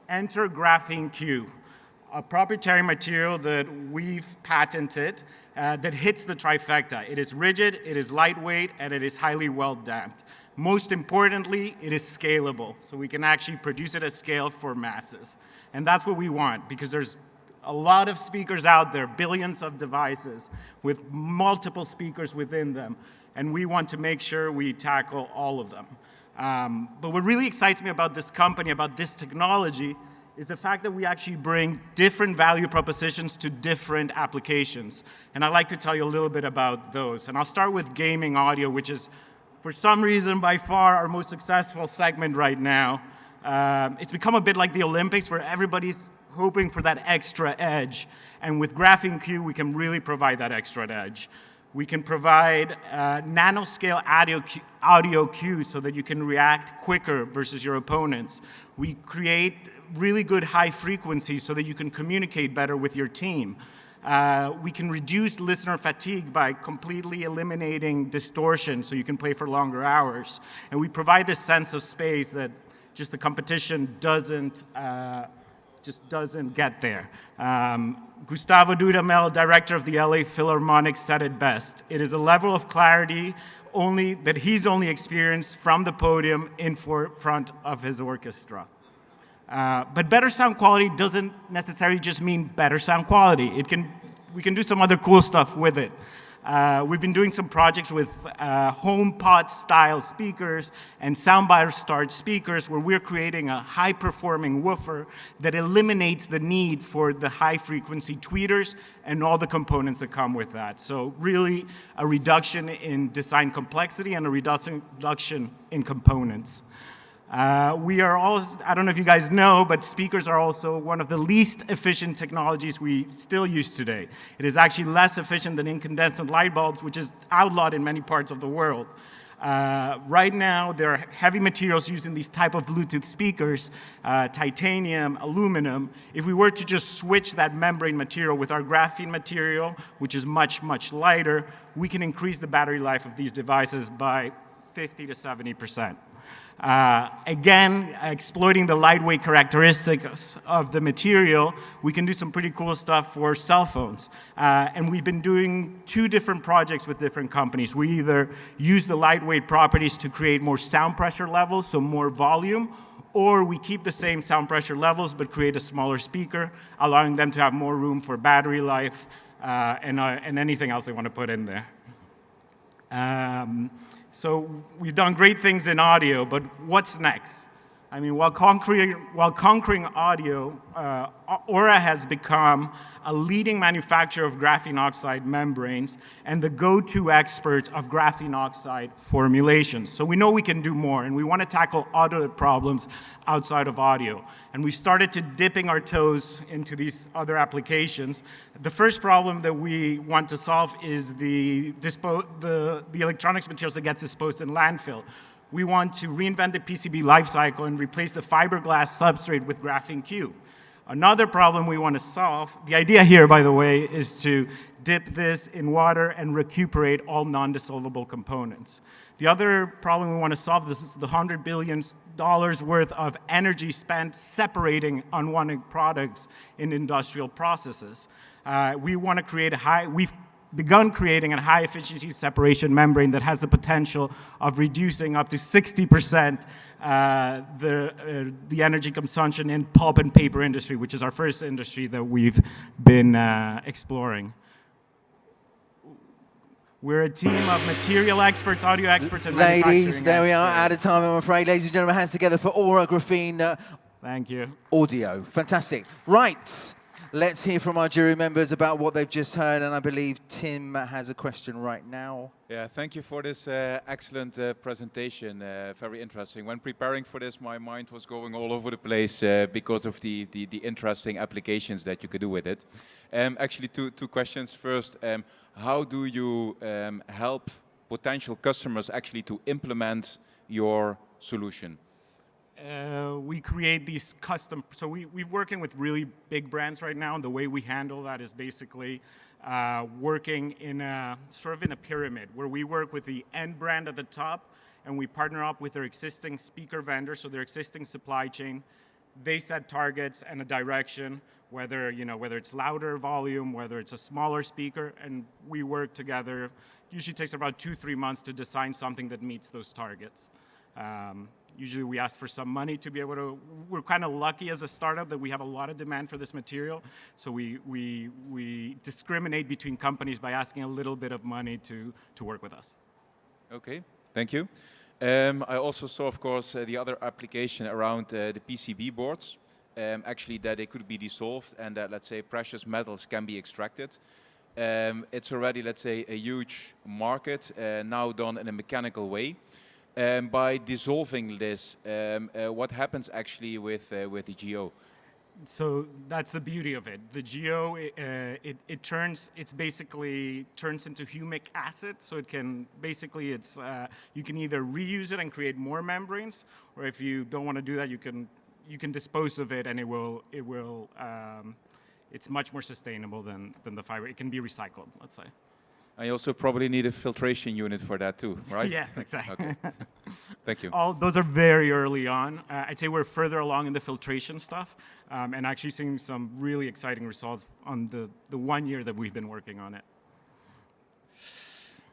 Enter Graphene Q, a proprietary material that we've patented that hits the trifecta. It is rigid, it is lightweight, and it is highly well-damped. Most importantly, it is scalable, so we can actually produce it at scale for masses. And that's what we want, because there's a lot of speakers out there, billions of devices with multiple speakers within them, and we want to make sure we tackle all of them. But what really excites me about this company, about this technology, is the fact that we actually bring different value propositions to different applications. And I'd like to tell you a little bit about those. And I'll start with gaming audio, which is for some reason, by far our most successful segment right now. It's become a bit like the Olympics where everybody's hoping for that extra edge. And with Graphene Q, we can really provide that extra edge. We can provide nanoscale audio cues so that you can react quicker versus your opponents. We create really good high frequencies so that you can communicate better with your team. We can reduce listener fatigue by completely eliminating distortion so you can play for longer hours. And we provide this sense of space that just the competition doesn't get there. Gustavo Dudamel, director of the LA Philharmonic, said it best. It is a level of clarity that he's only experienced from the podium in front of his orchestra. But better sound quality doesn't necessarily just mean better sound quality. We can do some other cool stuff with it. We've been doing some projects with HomePod style speakers and soundbar start speakers where we're creating a high performing woofer that eliminates the need for the high frequency tweeters and all the components that come with that. So really a reduction in design complexity and a reduction in components. We are also, I don't know if you guys know, but speakers are also one of the least efficient technologies we still use today. It is actually less efficient than incandescent light bulbs, which is outlawed in many parts of the world. Right now, there are heavy materials used in these type of Bluetooth speakers, titanium, aluminum. If we were to just switch that membrane material with our graphene material, which is much, much lighter, we can increase the battery life of these devices by 50 to 70%. Again, exploiting the lightweight characteristics of the material, we can do some pretty cool stuff for cell phones. And we've been doing 2 different projects with different companies. We either use the lightweight properties to create more sound pressure levels, so more volume, or we keep the same sound pressure levels but create a smaller speaker, allowing them to have more room for battery life and anything else they want to put in there. So we've done great things in audio, but what's next? I mean, while conquering audio, Aura has become a leading manufacturer of graphene oxide membranes and the go-to expert of graphene oxide formulations. So we know we can do more, and we want to tackle other problems outside of audio. And we've started to dipping our toes into these other applications. The first problem that we want to solve is the electronics materials that gets disposed in landfill. We want to reinvent the PCB lifecycle and replace the fiberglass substrate with Graphene Q. Another problem we want to solve, the idea here, by the way, is to dip this in water and recuperate all non-dissolvable components. The other problem we want to solve is the $100 billion worth of energy spent separating unwanted products in industrial processes. We want to create we've begun creating a high-efficiency separation membrane that has the potential of reducing up to 60% the energy consumption in pulp and paper industry, which is our first industry that we've been exploring. We're a team of material experts, audio experts, and manufacturing Ladies, there we are, experts. out of time, I'm afraid. Ladies and gentlemen, hands together for Aura Graphene Thank you. Audio. Fantastic. Right. Let's hear from our jury members about what they've just heard, and I believe Tim has a question right now. Yeah, thank you for this excellent presentation. Very interesting. When preparing for this, my mind was going all over the place because of the interesting applications that you could do with it. Actually, two questions. First, how do you help potential customers actually to implement your solution? We create these custom, so we're working with really big brands right now, and the way we handle that is basically working in sort of in a pyramid, where we work with the end brand at the top, and we partner up with their existing speaker vendor, so their existing supply chain. They set targets and a direction, whether it's louder volume, whether it's a smaller speaker, and we work together. Usually takes about 2-3 months to design something that meets those targets. Usually we ask for some money to be able to, we're kind of lucky as a startup that we have a lot of demand for this material. So we discriminate between companies by asking a little bit of money to work with us. Okay, thank you. I also saw, of course, the other application around the PCB boards. Actually that they could be dissolved and that, let's say, precious metals can be extracted. it's already, let's say, a huge market now done in a mechanical way. By dissolving this, what happens actually with the GO? So that's the beauty of it. The GO, it's basically turns into humic acid. So it can basically, you can either reuse it and create more membranes, or if you don't want to do that, you can dispose of it, and it's much more sustainable than the fiber. It can be recycled, let's say. I also probably need a filtration unit for that too, right? Yes, exactly. Okay. Thank you. All those are very early on. I'd say we're further along in the filtration stuff, and actually seeing some really exciting results on the 1 year that we've been working on it.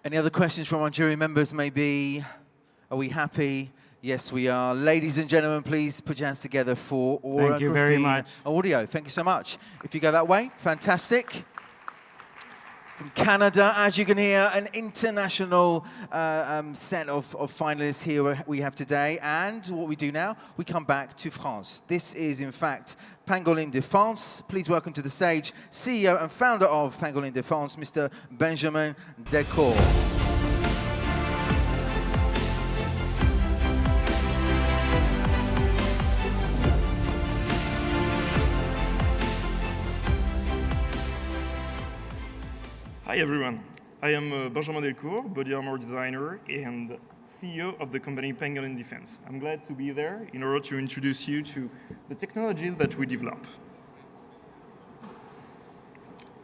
Any other questions from our jury members, maybe? Are we happy? Yes, we are. Ladies and gentlemen, please put your hands together for Aura Thank you very Graphene much. Audio. Thank you so much. If you go that way, fantastic. From Canada, as you can hear, an international set of finalists here we have today. And what we do now, we come back to France. This is, in fact, Pangolin de France. Please welcome to the stage CEO and founder of Pangolin de France, Mr. Benjamin DELCOURT. Hi everyone, I am Benjamin DELCOURT, body armor designer and CEO of the company Pangolin Defense. I'm glad to be there in order to introduce you to the technologies that we develop.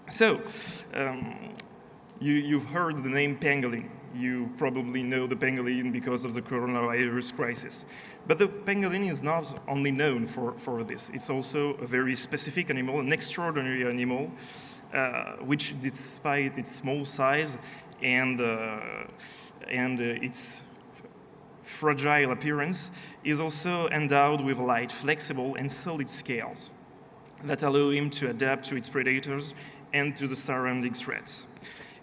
So, you've heard the name Pangolin. You probably know the pangolin because of the coronavirus crisis. But the pangolin is not only known for this. It's also a very specific animal, an extraordinary animal, which, despite its small size and its fragile appearance, is also endowed with light, flexible, and solid scales that allow him to adapt to its predators and to the surrounding threats.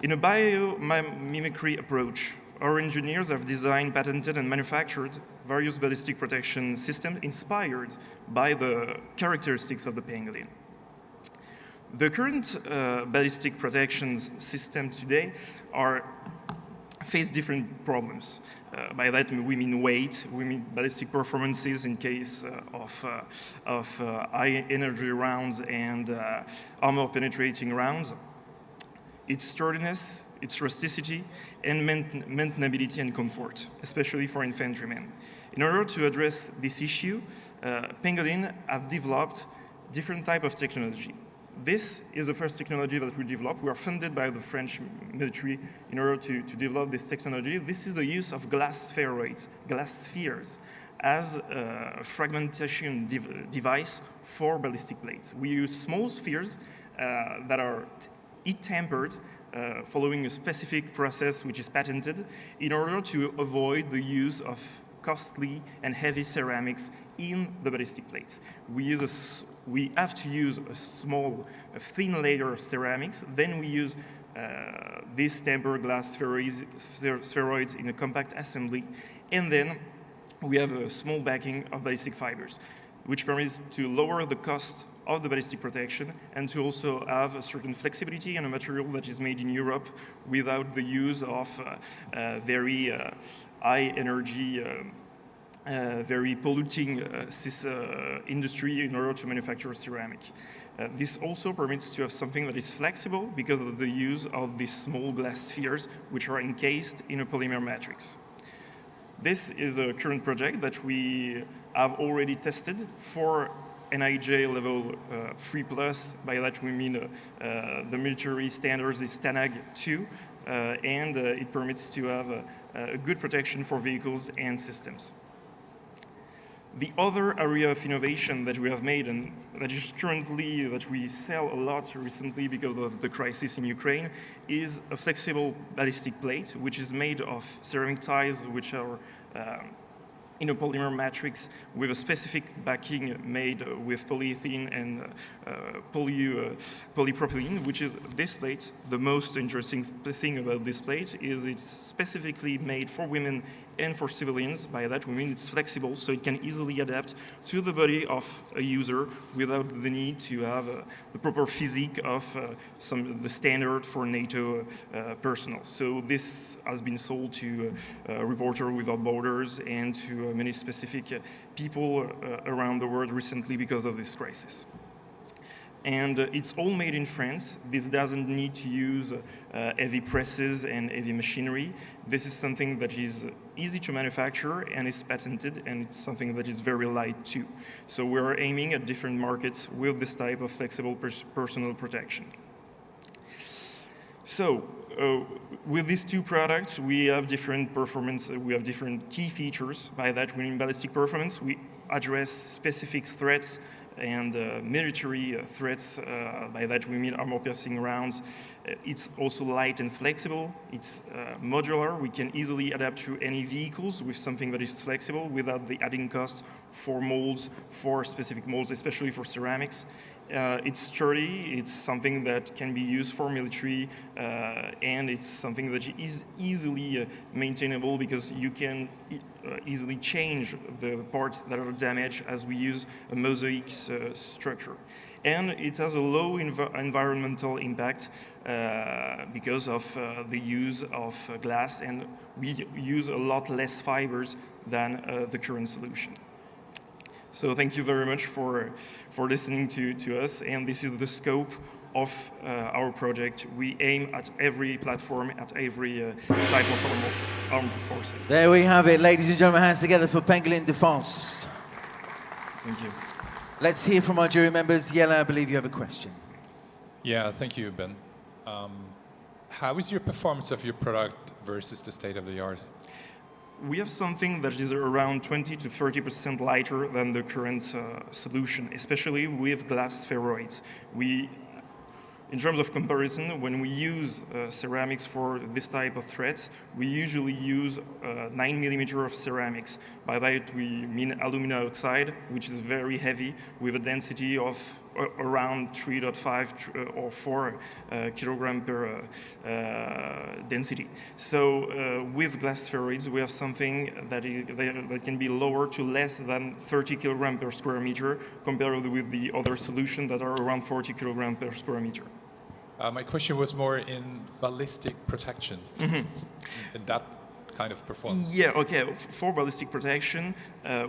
In a biomimicry approach, our engineers have designed, patented, and manufactured various ballistic protection systems inspired by the characteristics of the pangolin. The current ballistic protection systems today face different problems. By that we mean weight, we mean ballistic performances in case of high energy rounds and armor penetrating rounds, its sturdiness, its rusticity, and maintainability and comfort, especially for infantrymen. In order to address this issue, Pangolin have developed different types of technology. This is the first technology that we developed. We are funded by the French military in order to develop this technology. This is the use of glass spheroids, glass spheres, as a fragmentation device for ballistic plates. We use small spheres that are heat-tempered, following a specific process which is patented, in order to avoid the use of costly and heavy ceramics in the ballistic plates. We have to use a small, thin layer of ceramics, then we use these tempered glass spheroids in a compact assembly, and then we have a small backing of ballistic fibers, which permits to lower the cost of the ballistic protection and to also have a certain flexibility and a material that is made in Europe without the use of very high energy, very polluting industry in order to manufacture ceramic. This also permits to have something that is flexible because of the use of these small glass spheres which are encased in a polymer matrix. This is a current project that we have already tested for NIJ level 3+. By that we mean the military standards is TANAG 2, and it permits to have a good protection for vehicles and systems. The other area of innovation that we have made, and that is currently that we sell a lot recently because of the crisis in Ukraine, is a flexible ballistic plate, which is made of ceramic tiles, which are in a polymer matrix with a specific backing made with polyethylene and polypropylene, which is this plate. The most interesting thing about this plate is it's specifically made for women and for civilians. By that we mean it's flexible, so it can easily adapt to the body of a user without the need to have the proper physique of the standard for NATO personnel. So this has been sold to Reporters Without Borders and to many specific people around the world recently because of this crisis. And it's all made in France. This doesn't need to use heavy presses and heavy machinery. This is something that is easy to manufacture and is patented, and it's something that is very light too. So we're aiming at different markets with this type of flexible personal protection. So with these two products, we have different performance, we have different key features. By that we mean ballistic performance. We address specific threats and military threats. By that we mean armor-piercing rounds. It's also light and flexible. It's modular. We can easily adapt to any vehicles with something that is flexible without the adding cost for molds, for specific molds, especially for ceramics. It's sturdy. It's something that can be used for military, and it's something that is easily maintainable because you can easily change the parts that are damaged as we use a mosaic structure. And it has a low environmental impact because of the use of glass, and we use a lot less fibers than the current solution. So thank you very much for listening to us, and this is the scope of our project. We aim at every platform, at every type of armed forces. There we have it, ladies and gentlemen, hands together for Pangolin Défense. Thank you. Let's hear from our jury members. Yella, I believe you have a question. Yeah, thank you, Ben. How is your performance of your product versus the state of the art? We have something that is around 20 to 30% lighter than the current solution, especially with glass spheroids. In terms of comparison, when we use ceramics for this type of threats, we usually use 9mm of ceramics. By that we mean alumina oxide, which is very heavy, with a density of around 3.5 or 4 kilogram per density. So with glass spheroids, we have something that can be lower to less than 30 kilogram per square meter, compared with the other solutions that are around 40 kilogram per square meter. My question was more in ballistic protection, in that kind of performance. Yeah, okay. For ballistic protection,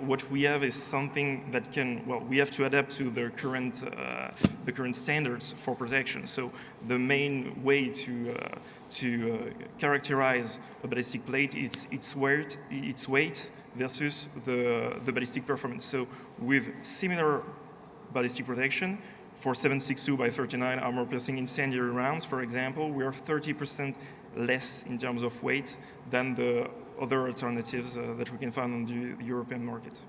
what we have is something that can, well, we have to adapt to the current standards for protection. So the main way to characterize a ballistic plate is its weight versus the ballistic performance. So with similar ballistic protection, for 7.62 by 39 armor-piercing incendiary rounds, for example, we are 30% less in terms of weight than the other alternatives that we can find on the European market.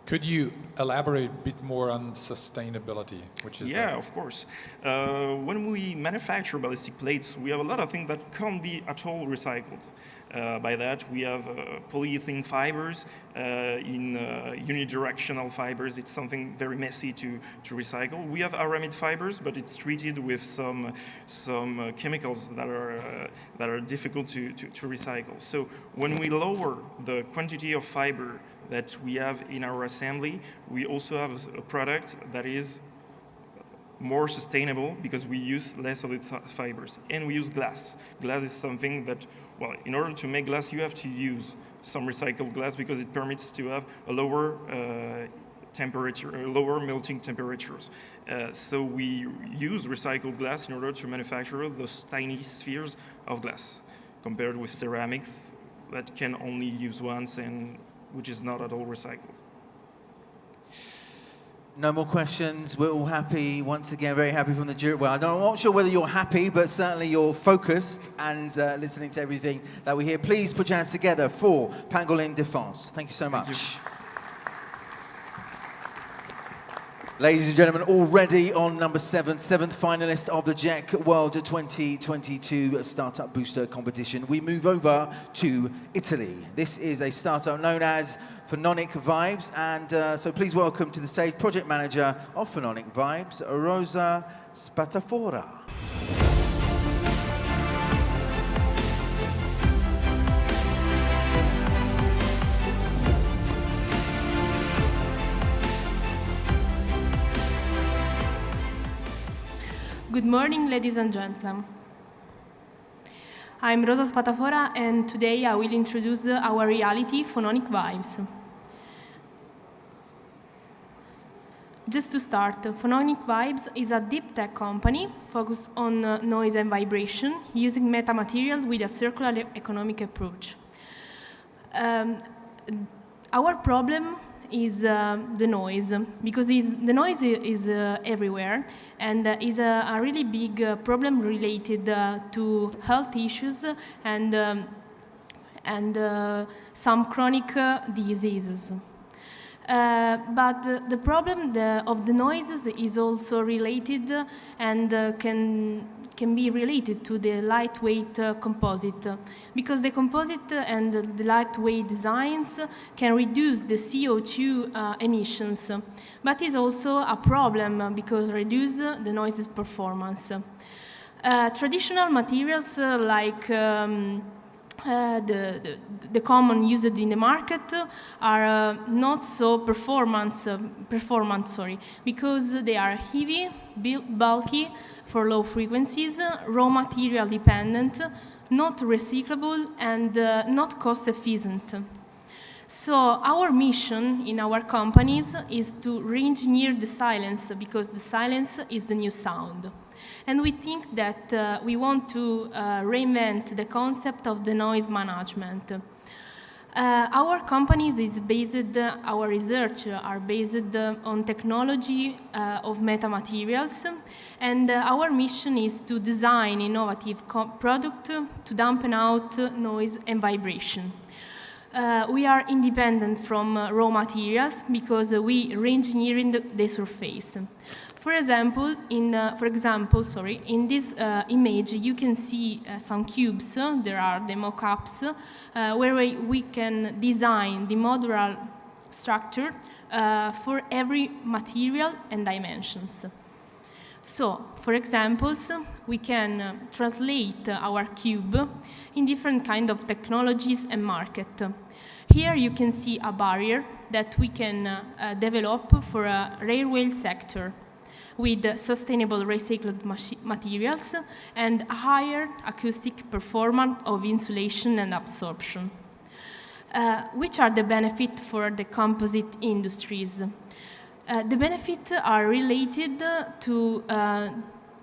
Could you elaborate a bit more on sustainability? Yeah, of course. When we manufacture ballistic plates, we have a lot of things that can't be at all recycled. By that, we have polyethylene fibers in unidirectional fibers. It's something very messy to recycle. We have aramid fibers, but it's treated with some chemicals that are difficult to recycle. So when we lower the quantity of fiber that we have in our assembly, we also have a product that is more sustainable because we use less of the fibers, and we use glass. Glass is something that, well, in order to make glass, you have to use some recycled glass because it permits to have a lower lower melting temperatures. So we use recycled glass in order to manufacture those tiny spheres of glass, compared with ceramics that can only use once and which is not at all recycled. No more questions. We're all happy. Once again, very happy from the jury. Well, I'm not sure whether you're happy, but certainly you're focused and listening to everything that we hear. Please put your hands together for Pangolin Défense. Thank you so much. Ladies and gentlemen, already on number 7, 7th finalist of the JEC World 2022 Startup Booster Competition. We move over to Italy. This is a startup known as Phononic Vibes, and so please welcome to the stage Project Manager of Phononic Vibes, Rosa Spatafora. Good morning, ladies and gentlemen. I'm Rosa Spatafora, and today I will introduce our reality, Phononic Vibes. Just to start, Phononic Vibes is a deep tech company focused on noise and vibration using metamaterial with a circular economic approach. Our problem is the noise, because the noise is everywhere and is a really big problem related to health issues and some chronic diseases. But the problem of the noises is also related and can be related to the lightweight composite, because the composite and the lightweight designs can reduce the CO2 emissions, but it's also a problem because reduce the noise's performance. Traditional materials like the common used in the market are not so performant, because they are heavy, bulky for low frequencies, raw material dependent, not recyclable, and not cost efficient. So our mission in our companies is to re-engineer the silence, because the silence is the new sound. And we think that we want to reinvent the concept of the noise management. Our companies is based, our research are based on technology of metamaterials, and our mission is to design innovative product to dampen out noise and vibration. We are independent from raw materials because we re-engineering the surface. For example, in this image, you can see some cubes. There are the mock-ups where we can design the modular structure for every material and dimensions. So, for examples, we can translate our cube in different kind of technologies and market. Here you can see a barrier that we can develop for a railway sector, with sustainable recycled materials and higher acoustic performance of insulation and absorption. Which are the benefits for the composite industries? The benefits are related to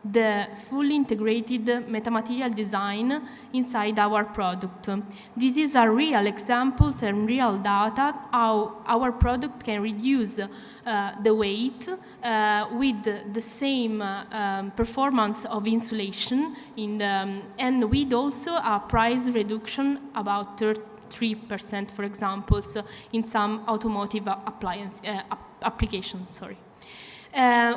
the fully integrated metamaterial design inside our product. This is a real examples and real data how our product can reduce the weight with the same performance of insulation and with also a price reduction about 3%, for example, in some automotive applications.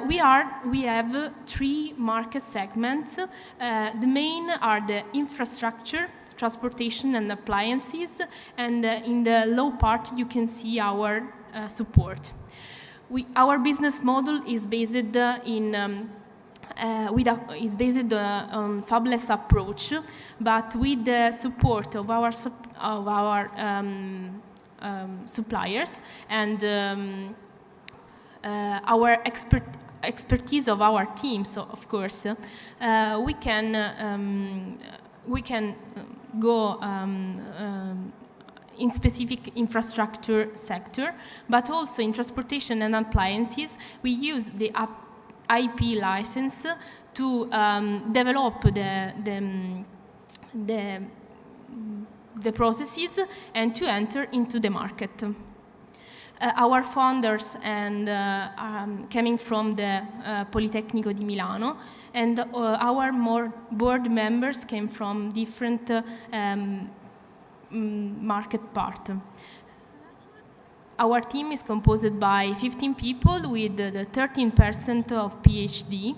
We have 3 market segments. The main are the infrastructure, transportation and appliances, and in the low part you can see our support. Our business model is based on fabless approach, but with the support of our suppliers and our expertise of our team. So of course we can go in specific infrastructure sector, but also in transportation and appliances we use the IP license to develop the processes and to enter into the market. Our founders and coming from the Politecnico di Milano, and our board members came from different market part. our team is composed by 15 people with the 13% of PhD.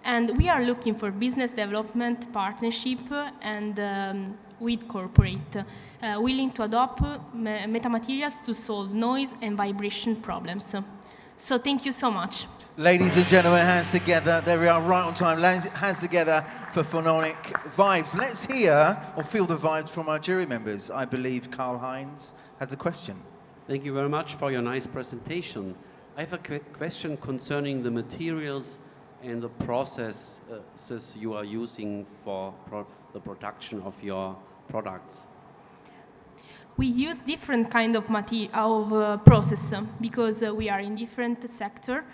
And we are looking for business development, partnership, and with corporate, willing to adopt metamaterials to solve noise and vibration problems. So thank you so much. Ladies and gentlemen, hands together. There we are, right on time. Hands together for Phononic Vibes. Let's hear or feel the vibes from our jury members. I believe Karl-Heinz has a question. Thank you very much for your nice presentation. I have a question concerning the materials and the processes you are using for the production of your products. We use different kind of process because we are in different sector.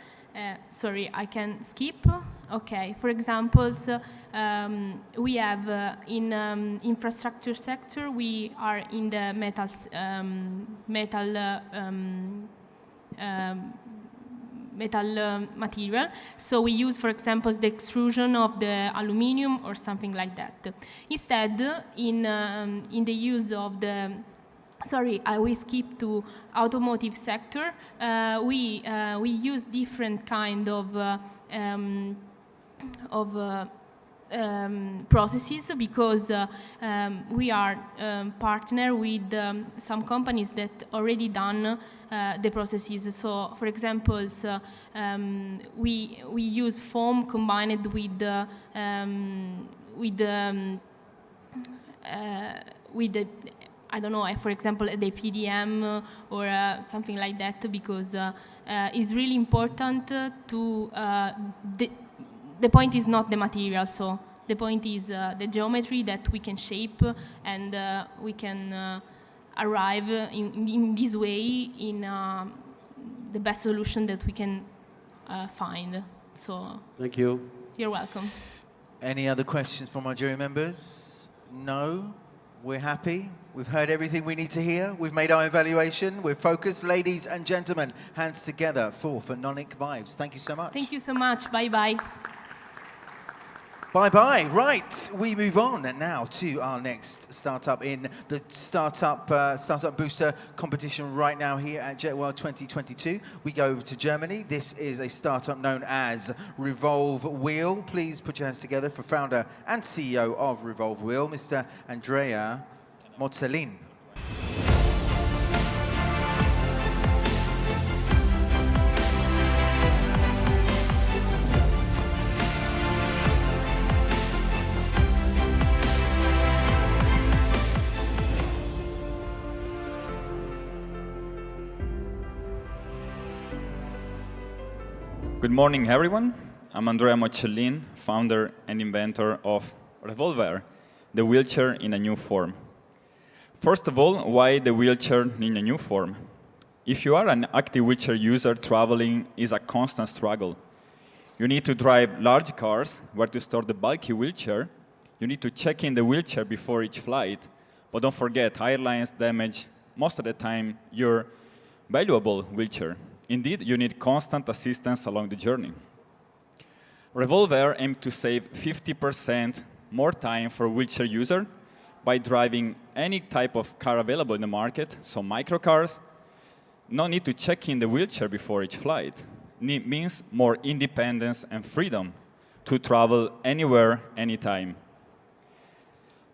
Sorry, I can skip. Okay, for example, we have in infrastructure sector, we are in the metal material. So we use, for example, the extrusion of the aluminum or something like that. Instead, in the use of the sorry, I will skip to automotive sector. We use different kind of processes because we are partner with some companies that already done the processes. So, for example, we use foam combined with the I don't know, for example, the PDM or something like that, because it's really important to, the point is not the material, so the point is the geometry that we can shape and we can arrive in this way in the best solution that we can find. So thank you. You're welcome. Any other questions from our jury members? No? We're happy. We've heard everything we need to hear. We've made our evaluation. We're focused. Ladies and gentlemen, hands together for Phononic Vibes. Thank you so much. Thank you so much. Bye-bye. Bye-bye. Right, we move on now to our next startup in the Startup Booster competition right now here at Jet World 2022. We go over to Germany. This is a startup known as Revolve Wheel. Please put your hands together for founder and CEO of Revolve Wheel, Mr. Andrea MOCELLIN. Good morning, everyone. I'm Andrea MOCELLIN, founder and inventor of Revolve, the wheelchair in a new form. First of all, why the wheelchair in a new form? If you are an active wheelchair user, traveling is a constant struggle. You need to drive large cars where to store the bulky wheelchair. You need to check in the wheelchair before each flight. But don't forget, airlines damage most of the time your valuable wheelchair. Indeed, you need constant assistance along the journey. Revolve aims to save 50% more time for wheelchair user by driving any type of car available in the market, so microcars. No need to check in the wheelchair before each flight. Means more independence and freedom to travel anywhere, anytime.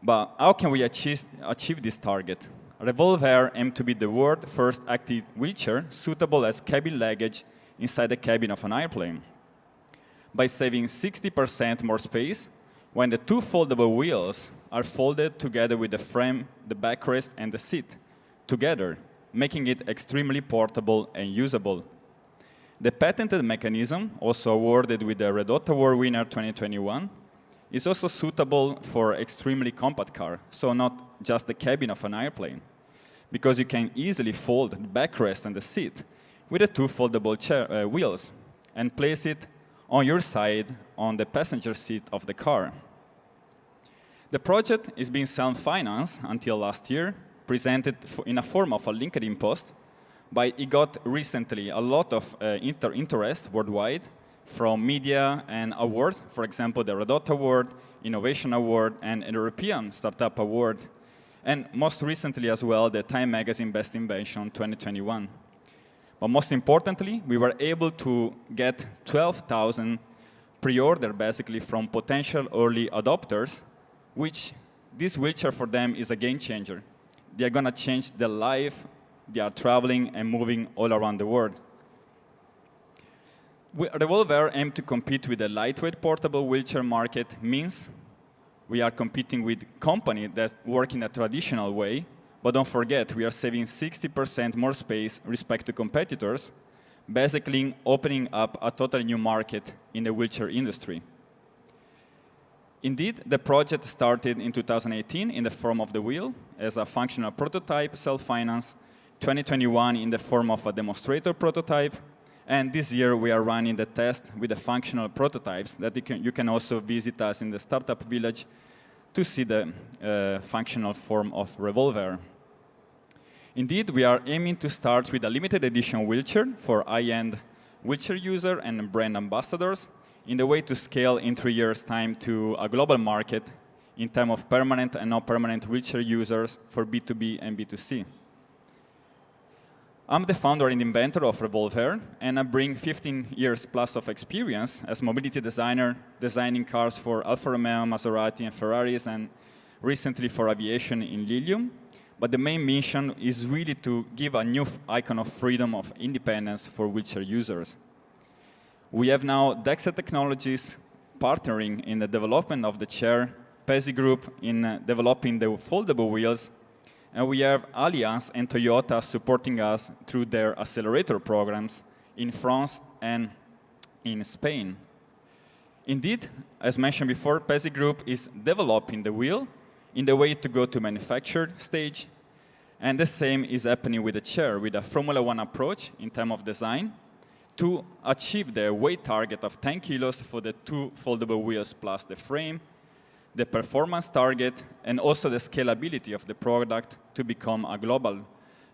But how can we achieve this target? Revolve aims to be the world's first active wheelchair suitable as cabin luggage inside the cabin of an airplane. By saving 60% more space when the two foldable wheels are folded together with the frame, the backrest, and the seat together, making it extremely portable and usable. The patented mechanism, also awarded with the Red Dot Award winner 2021, is also suitable for extremely compact car, so not just the cabin of an airplane, because you can easily fold the backrest and the seat with the two foldable wheels and place it on your side on the passenger seat of the car. The project is being self-financed until last year, presented in a form of a LinkedIn post, but it got recently a lot of interest worldwide from media and awards, for example, the Red Dot Award, Innovation Award, and a European Startup Award. and most recently as well, the Time Magazine Best Invention 2021. But most importantly, we were able to get 12,000 pre-order basically from potential early adopters, which this wheelchair for them is a game changer. They're gonna change their life, they are traveling and moving all around the world. Revolve aim to compete with the lightweight portable wheelchair market means we are competing with companies that work in a traditional way, but don't forget, we are saving 60% more space respect to competitors, basically opening up a totally new market in the wheelchair industry. Indeed, the project started in 2018 in the form of the wheel as a functional prototype, self-finance, 2021 in the form of a demonstrator prototype, and this year we are running the test with the functional prototypes that you can also visit us in the startup village to see the functional form of Revolve. Indeed, we are aiming to start with a limited edition wheelchair for high-end wheelchair user and brand ambassadors in the way to scale in 3 years' time to a global market in terms of permanent and non-permanent wheelchair users for B2B and B2C. I'm the founder and inventor of Revolve, and I bring 15 years plus of experience as mobility designer, designing cars for Alfa Romeo, Maserati, and Ferraris, and recently for aviation in Lilium. But the main mission is really to give a new icon of freedom, of independence for wheelchair users. We have now DEXA Technologies partnering in the development of the chair, Pesi Group in developing the foldable wheels, and we have Allianz and Toyota supporting us through their accelerator programs in France and in Spain. Indeed, as mentioned before, Pesi Group is developing the wheel in the way to go to manufactured stage, and the same is happening with the chair, with a Formula One approach in terms of design to achieve the weight target of 10 kilos for the 2 foldable wheels plus the frame, the performance target, and also the scalability of the product to become a global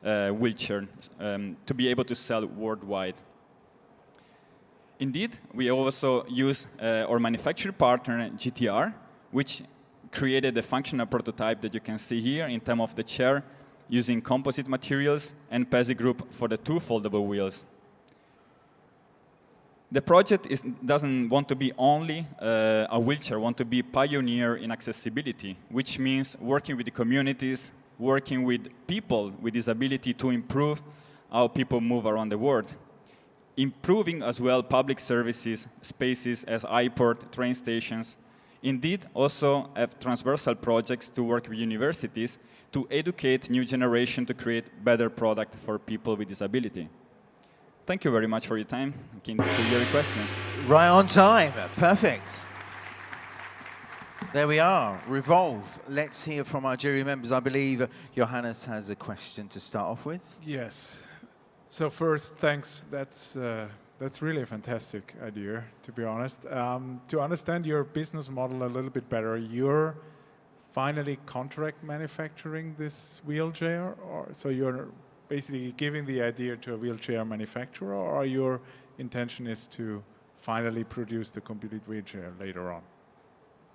wheelchair, to be able to sell worldwide. Indeed, we also use our manufacturing partner, GTR, which created the functional prototype that you can see here in terms of the chair using composite materials, and Pesi Group for the 2 foldable wheels. The project doesn't want to be only a wheelchair, want to be pioneer in accessibility, which means working with the communities, working with people with disability to improve how people move around the world. Improving as well public services, spaces as airport, train stations. Indeed, also have transversal projects to work with universities to educate new generation to create better product for people with disability. Thank you very much for your time. Looking to your questions. Right on time. Perfect. There we are. Revolve. Let's hear from our jury members. I believe Johannes has a question to start off with. Yes. So first, thanks. That's really a fantastic idea, to be honest. To understand your business model a little bit better, you're finally contract manufacturing this wheelchair, or so you're basically giving the idea to a wheelchair manufacturer, or your intention is to finally produce the complete wheelchair later on?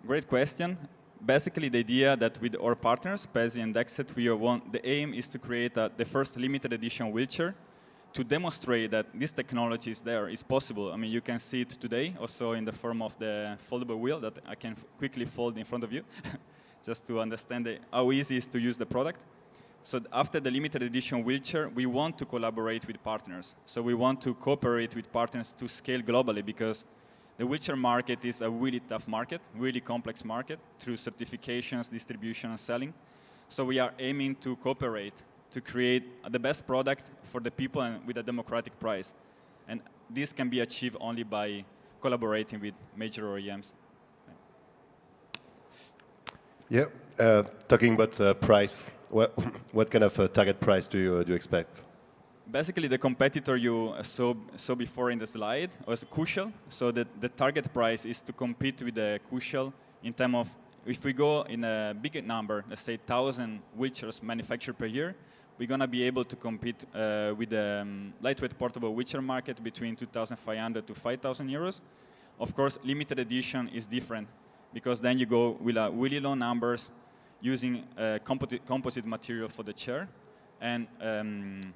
Great question. Basically, the idea that with our partners, Pesi and DEXA, the aim is to create the first limited edition wheelchair to demonstrate that this technology is possible. I mean, you can see it today, also in the form of the foldable wheel that I can quickly fold in front of you, just to understand how easy it is to use the product. So after the limited edition wheelchair, we want to collaborate with partners. So we want to cooperate with partners to scale globally, because the wheelchair market is a really tough market, really complex market through certifications, distribution, and selling. So we are aiming to cooperate to create the best product for the people and with a democratic price. And this can be achieved only by collaborating with major OEMs. Yeah, talking about price, what kind of target price do you expect? Basically, the competitor you saw before in the slide was Kushel. So the target price is to compete with the Kushel in terms of, if we go in a big number, let's say 1,000 wheelchairs manufactured per year, we're going to be able to compete with the lightweight portable wheelchair market between 2,500 to 5,000 euros. Of course, limited edition is different, because then you go with really low numbers. using composite material for the chair and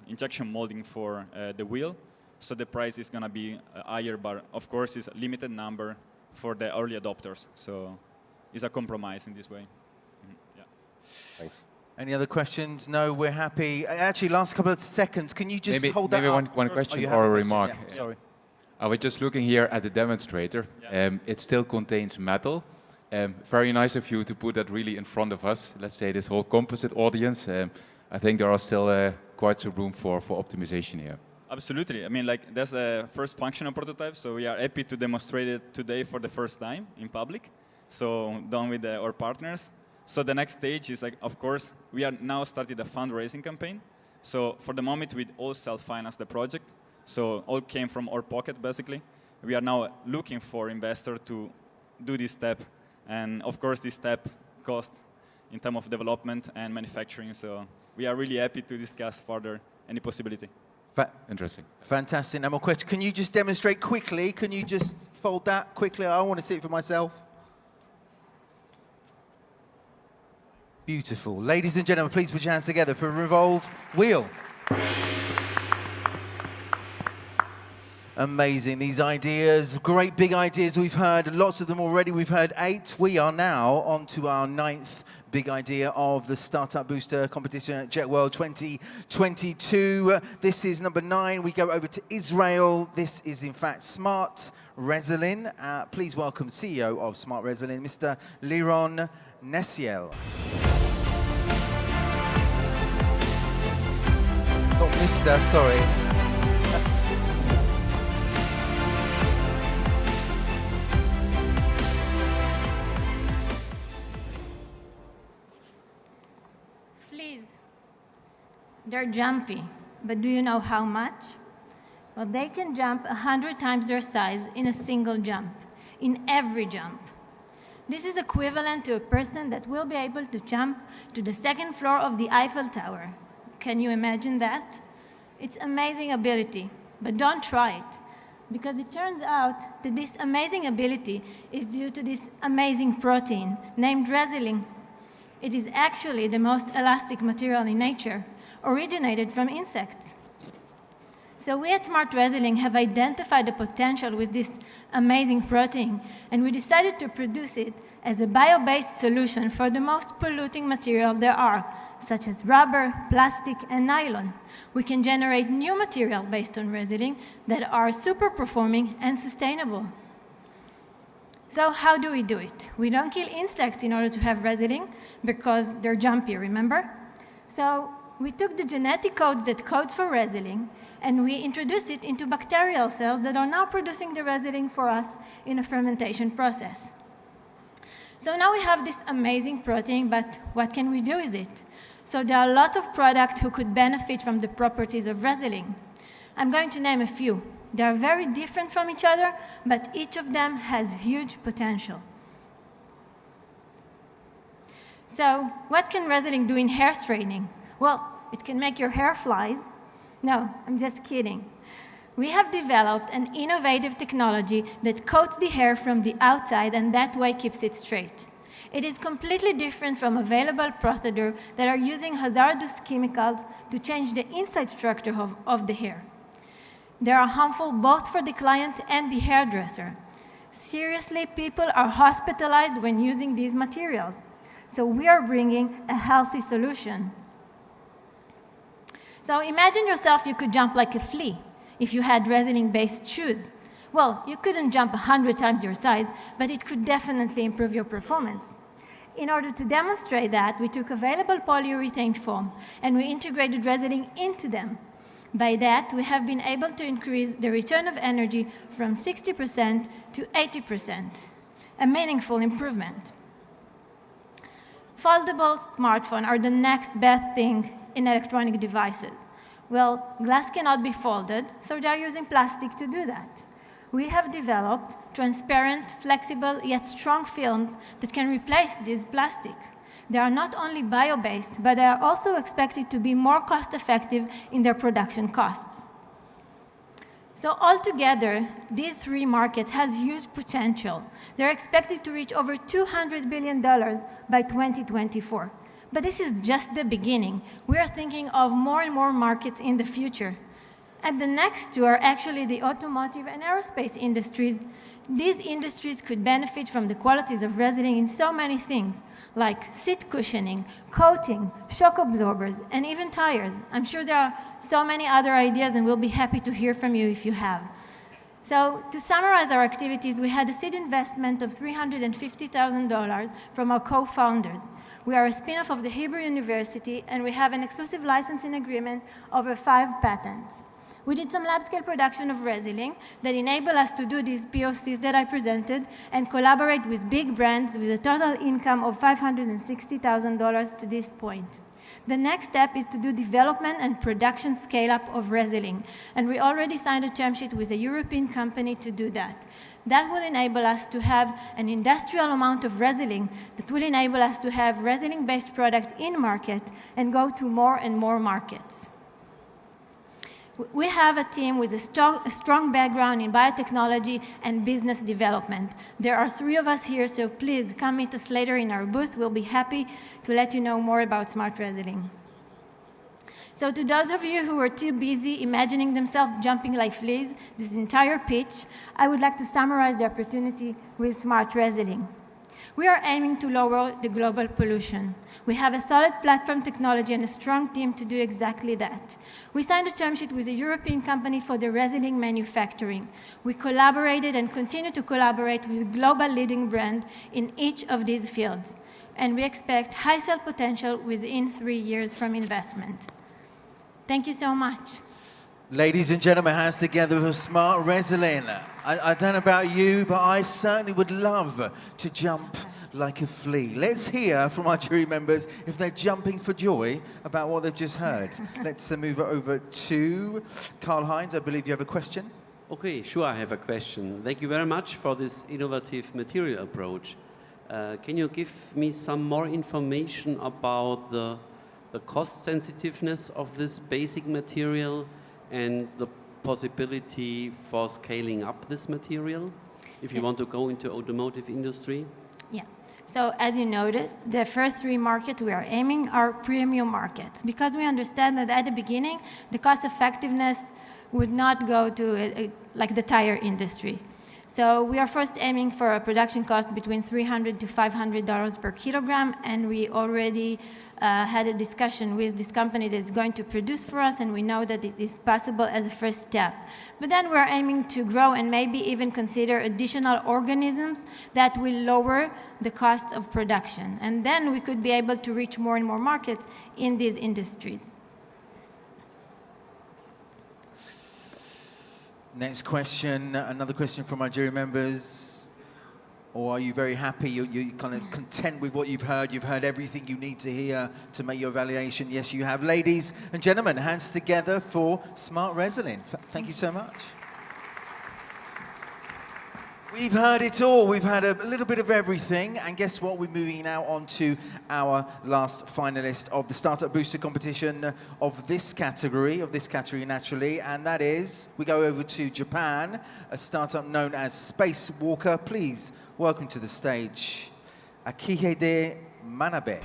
injection molding for the wheel. So the price is going to be higher, but of course it's a limited number for the early adopters. So it's a compromise in this way. Yeah. Thanks. Any other questions? No, we're happy. Actually, last couple of seconds, can you just hold that maybe up? one question you or a have question? remark. Yeah, sorry. I was just looking here at the demonstrator. It still contains metal. Very nice of you to put that really in front of us. Let's say this whole composite audience. I think there are still quite some room for optimization here. Absolutely. I mean, like, that's the first functional prototype, so we are happy to demonstrate it today for the first time in public. So done with our partners. So the next stage is, like, of course, we are now started a fundraising campaign. So for the moment, we all self-finance the project. So all came from our pocket, basically. We are now looking for investors to do this step. And of course, this step costs in terms of development and manufacturing. So we are really happy to discuss further any possibility. Interesting. Fantastic. No more questions. Can you just demonstrate quickly? Can you just fold that quickly? I want to see it for myself. Beautiful. Ladies and gentlemen, please put your hands together for Revolve Wheel. Amazing. These ideas, great big ideas. We've heard lots of them already. We've heard 8. We are now on to our 9th big idea of the Startup Booster competition at Jet World 2022. This is number 9. We go over to Israel. This is, in fact, Smart Resilin. Please welcome CEO of Smart Resilin, Mr. Liron NESIEL. Oh, Mr., sorry. They're jumpy, but do you know how much? Well, they can jump 100 times their size in a single jump, in every jump. This is equivalent to a person that will be able to jump to the 2nd floor of the Eiffel Tower. Can you imagine that? It's amazing ability, but don't try it, because it turns out that this amazing ability is due to this amazing protein named Resilin. It is actually the most elastic material in nature, originated from insects. So we at Smart Resilin have identified the potential with this amazing protein, and we decided to produce it as a bio-based solution for the most polluting material there are, such as rubber, plastic, and nylon. We can generate new material based on Resilin that are super performing and sustainable. So how do we do it? We don't kill insects in order to have Resilin because they're jumpy, remember? So we took the genetic codes that codes for Resilin, and we introduced it into bacterial cells that are now producing the Resilin for us in a fermentation process. So now we have this amazing protein, but what can we do with it? So there are a lot of products who could benefit from the properties of Resilin. I'm going to name a few. They are very different from each other, but each of them has huge potential. So what can Resilin do in hair straightening? Well, it can make your hair flies. No, I'm just kidding. We have developed an innovative technology that coats the hair from the outside and that way keeps it straight. It is completely different from available procedures that are using hazardous chemicals to change the inside structure of the hair. They are harmful both for the client and the hairdresser. Seriously, people are hospitalized when using these materials. So we are bringing a healthy solution. So imagine yourself you could jump like a flea if you had Resilin-based shoes. Well, you couldn't jump 100 times your size, but it could definitely improve your performance. In order to demonstrate that, we took available polyurethane foam and we integrated Resilin into them. By that, we have been able to increase the return of energy from 60% to 80%, a meaningful improvement. Foldable smartphones are the next best thing in electronic devices. Well, glass cannot be folded, so they are using plastic to do that. We have developed transparent, flexible, yet strong films that can replace this plastic. They are not only bio-based, but they are also expected to be more cost-effective in their production costs. So altogether, these three markets have huge potential. They're expected to reach over $200 billion by 2024. But this is just the beginning. We are thinking of more and more markets in the future. And the next two are actually the automotive and aerospace industries. These industries could benefit from the qualities of Resilin in so many things, like seat cushioning, coating, shock absorbers, and even tires. I'm sure there are so many other ideas, and we'll be happy to hear from you if you have. So to summarize our activities, we had a seed investment of $350,000 from our co-founders. We are a spin-off of the Hebrew University, and we have an exclusive licensing agreement over 5 patents. We did some lab-scale production of Resilin that enable us to do these POCs that I presented and collaborate with big brands with a total income of $560,000 to this point. The next step is to do development and production scale-up of Resilin, and we already signed a term sheet with a European company to do that. That will enable us to have an industrial amount of Resilin that will enable us to have Resilin-based product in market and go to more and more markets. We have a team with a strong background in biotechnology and business development. There are 3 of us here, so please come meet us later in our booth. We'll be happy to let you know more about Smart Resilin. So to those of you who are too busy imagining themselves jumping like fleas this entire pitch, I would like to summarize the opportunity with Smart Resilin. We are aiming to lower the global pollution. We have a solid platform technology and a strong team to do exactly that. We signed a term sheet with a European company for the Resilin manufacturing. We collaborated and continue to collaborate with global leading brands in each of these fields. And we expect high sale potential within 3 years from investment. Thank you so much. Ladies and gentlemen, hands together for Smart Resilin. I don't know about you, but I certainly would love to jump like a flea. Let's hear from our jury members if they're jumping for joy about what they've just heard. Let's move it over to Karl-Heinz. I believe you have a question. Okay, sure, I have a question. Thank you very much for this innovative material approach. Can you give me some more information about the cost sensitiveness of this basic material and the possibility for scaling up this material if you want to go into automotive industry? Yeah. So as you noticed, the first 3 markets we are aiming are premium markets because we understand that at the beginning, the cost effectiveness would not go to like the tire industry. So we are first aiming for a production cost between $300 to $500 per kilogram, and we already had a discussion with this company that is going to produce for us, and we know that it is possible as a first step. But then we're aiming to grow and maybe even consider additional organisms that will lower the cost of production. And then we could be able to reach more and more markets in these industries. Next question, another question from our jury members. Or are you very happy? You're kind of content with what you've heard? You've heard everything you need to hear to make your evaluation? Yes, you have. Ladies and gentlemen, hands together for Smart Resilin. Thank you so much. We've heard it all. We've had a little bit of everything. And guess what? We're moving now on to our last finalist of the Startup Booster competition of this category naturally. And that is, we go over to Japan, a startup known as Space Walker. Please welcome to the stage, Akihide MANABE.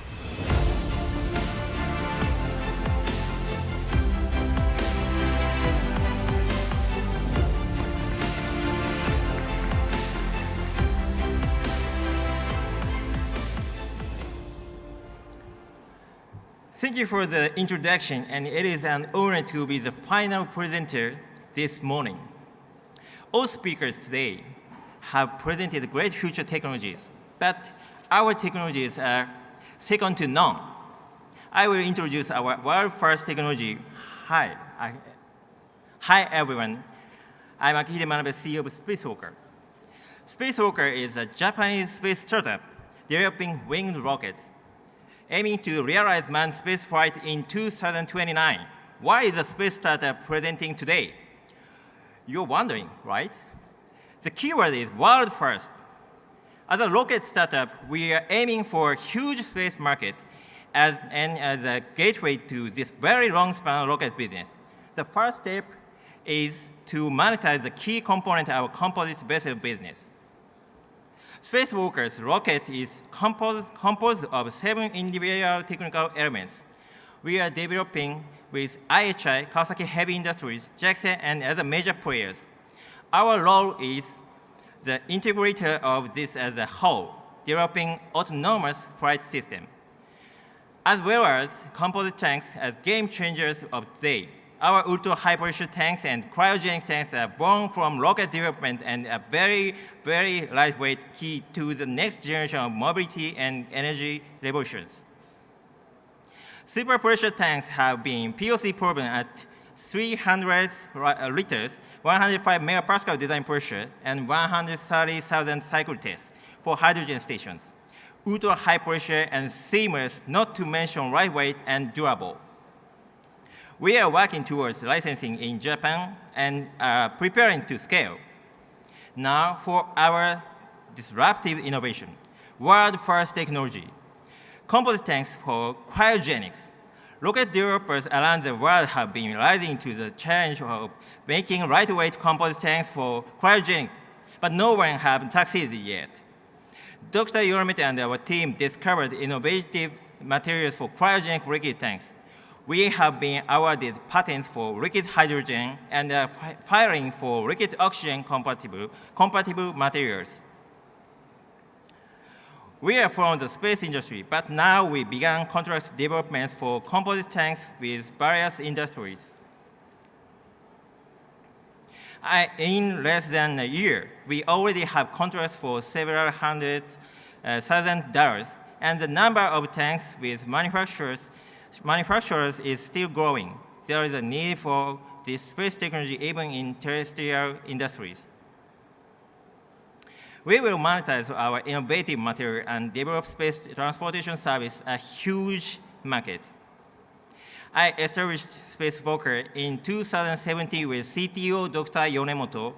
Thank you for the introduction, and it is an honor to be the final presenter this morning. All speakers today have presented great future technologies, but our technologies are second to none. I will introduce our world-first technology. Hi, everyone. I'm Akihide MANABE, CEO of Space Walker. Space Walker is a Japanese space startup developing winged rockets, aiming to realize manned spaceflight in 2029. Why is a space startup presenting today? You're wondering, right? The keyword is world first. As a rocket startup, we are aiming for a huge space market as a gateway to this very long span rocket business. The first step is to monetize the key component of our composites vessel business. Spacewalker's rocket is composed of 7 individual technical elements. We are developing with IHI, Kawasaki Heavy Industries, Jackson, and other major players. Our role is the integrator of this as a whole, developing autonomous flight system, as well as composite tanks as game changers of today. Our ultra-high pressure tanks and cryogenic tanks are born from rocket development and are very, very lightweight, key to the next generation of mobility and energy revolutions. Super pressure tanks have been POC proven at 300 liters, 105 megapascal design pressure, and 130,000 cycle tests for hydrogen stations. Ultra high pressure and seamless, not to mention lightweight and durable. We are working towards licensing in Japan and are preparing to scale. Now for our disruptive innovation, world-first technology, composite tanks for cryogenics. Rocket developers around the world have been rising to the challenge of making lightweight composite tanks for cryogenics, but no one has succeeded yet. Dr. Yoromete and our team discovered innovative materials for cryogenic liquid tanks. We have been awarded patents for liquid hydrogen and are filing for liquid oxygen compatible materials. We are from the space industry, but now we began contract development for composite tanks with various industries. In less than a year, we already have contracts for several $100,000, and the number of tanks with manufacturers is still growing. There is a need for this space technology even in terrestrial industries. We will monetize our innovative material and develop space transportation service, a huge market. I established Spacewalker in 2017 with CTO Dr. Yonemoto.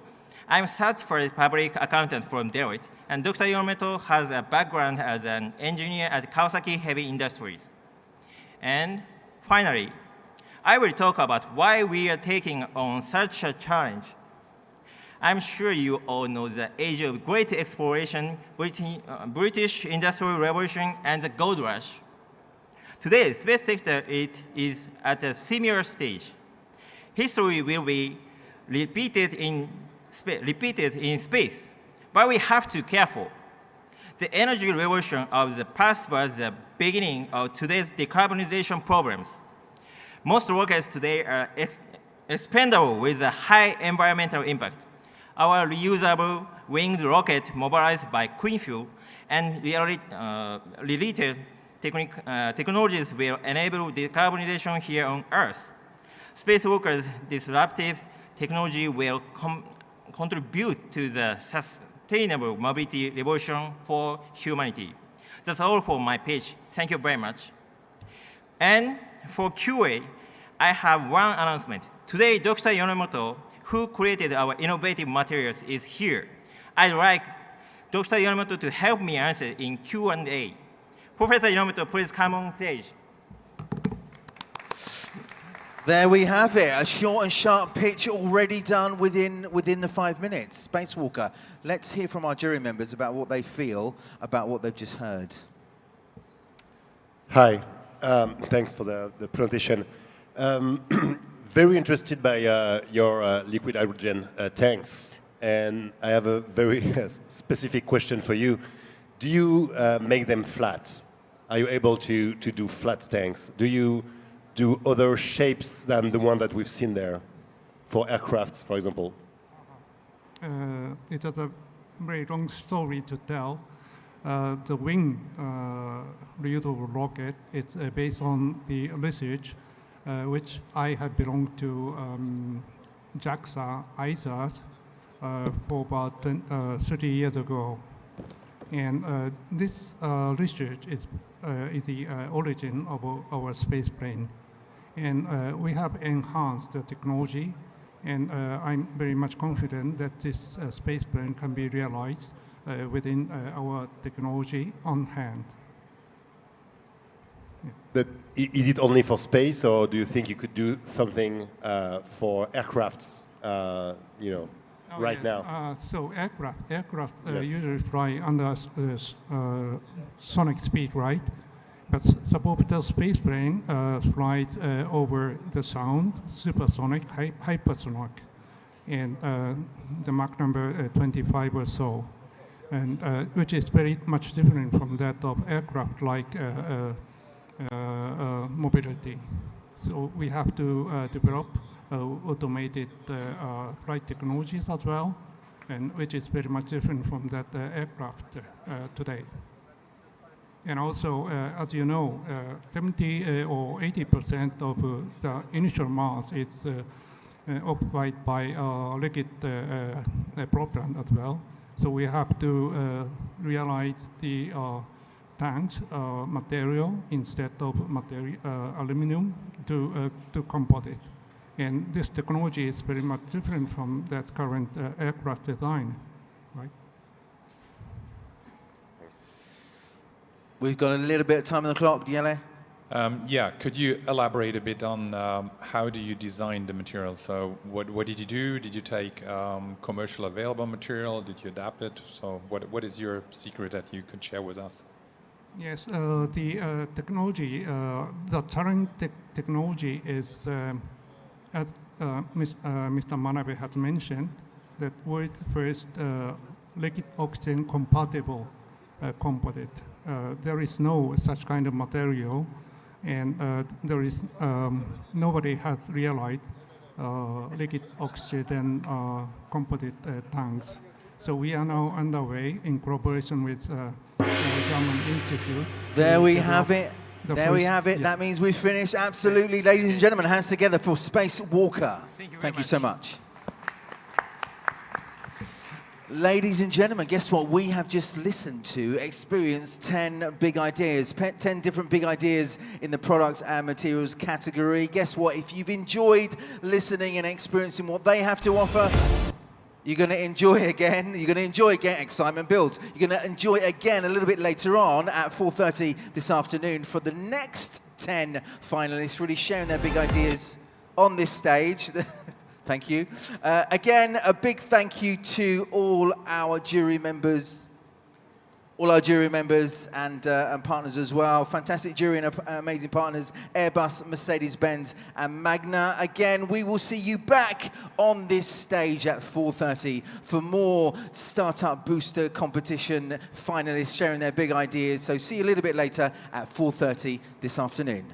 I'm a certified public accountant from Deloitte, and Dr. Yonemoto has a background as an engineer at Kawasaki Heavy Industries. And finally, I will talk about why we are taking on such a challenge. I'm sure you all know the age of great exploration, British Industrial Revolution, and the gold rush. Today, the space sector is at a similar stage. History will be repeated in space, but we have to be careful. The energy revolution of the past was the beginning of today's decarbonization problems. Most rockets today are expendable with a high environmental impact. Our reusable winged rocket mobilized by clean fuel and related technologies will enable decarbonization here on Earth. Spacewalker's disruptive technology will contribute to the sustainable mobility revolution for humanity. That's all for my pitch. Thank you very much. And for QA, I have one announcement. Today, Dr. Yonemoto, who created our innovative materials, is here. I'd like Dr. Yonemoto to help me answer in Q&A. Professor Yonemoto, please come on stage. There we have it, a short and sharp pitch already done within the 5 minutes. Spacewalker, let's hear from our jury members about what they feel about what they've just heard. Hi, thanks for the presentation. Very interested by your liquid hydrogen tanks, and I have a very specific question for you. Do you make them flat? Are you able to do flat tanks? Do you do other shapes than the one that we've seen there for aircrafts, for example? It is a very long story to tell. The wing reusable rocket is based on the research which I have belonged to JAXA, ISAS, for about 30 years ago. And this research is the origin of our space plane. And we have enhanced the technology, and I'm very much confident that this space plane can be realized within our technology on hand. Yeah. But is it only for space, or do you think you could do something for aircrafts you know, Oh, right yes. now? So aircraft Yes. usually fly under sonic speed, right? But suborbital space plane flies over the sound, supersonic, hypersonic, and the Mach number 25 or so, and which is very much different from that of aircraft like mobility. So we have to develop automated flight technologies as well, and which is very much different from that aircraft today. And also, as you know, 70 or 80% of the initial mass is occupied by liquid propellant as well. So we have to realize the tanks material instead of aluminum to composite. And this technology is very much different from that current aircraft design, right? We've got a little bit of time on the clock, Yannick. Yeah, could you elaborate a bit on how do you design the material? So what did you do? Did you take commercial available material? Did you adapt it? So what is your secret that you could share with us? Yes, the technology, the current technology is, as Mr. Manabe had mentioned, that world's first liquid oxygen compatible composite. There is no such kind of material, and there is nobody has realized liquid oxygen composite tanks. So we are now underway in collaboration with German Institute. There we have it. There we have it. Yeah. That means we've finished. Absolutely. Ladies and gentlemen, hands together for Space Walker. Thank you so much. Ladies and gentlemen, guess what? We have just listened to, experienced 10 big ideas, 10 different big ideas in the products and materials category. Guess what? If you've enjoyed listening and experiencing what they have to offer, you're going to enjoy it again. You're going to enjoy again Excitement Builds. You're going to enjoy it again a little bit later on at 4:30 this afternoon for the next 10 finalists really sharing their big ideas on this stage. Thank you. Again, a big thank you to all our jury members. And partners as well. Fantastic jury and amazing partners, Airbus, Mercedes-Benz, and Magna. Again, we will see you back on this stage at 4:30 for more Startup Booster competition finalists sharing their big ideas. So see you a little bit later at 4:30 this afternoon.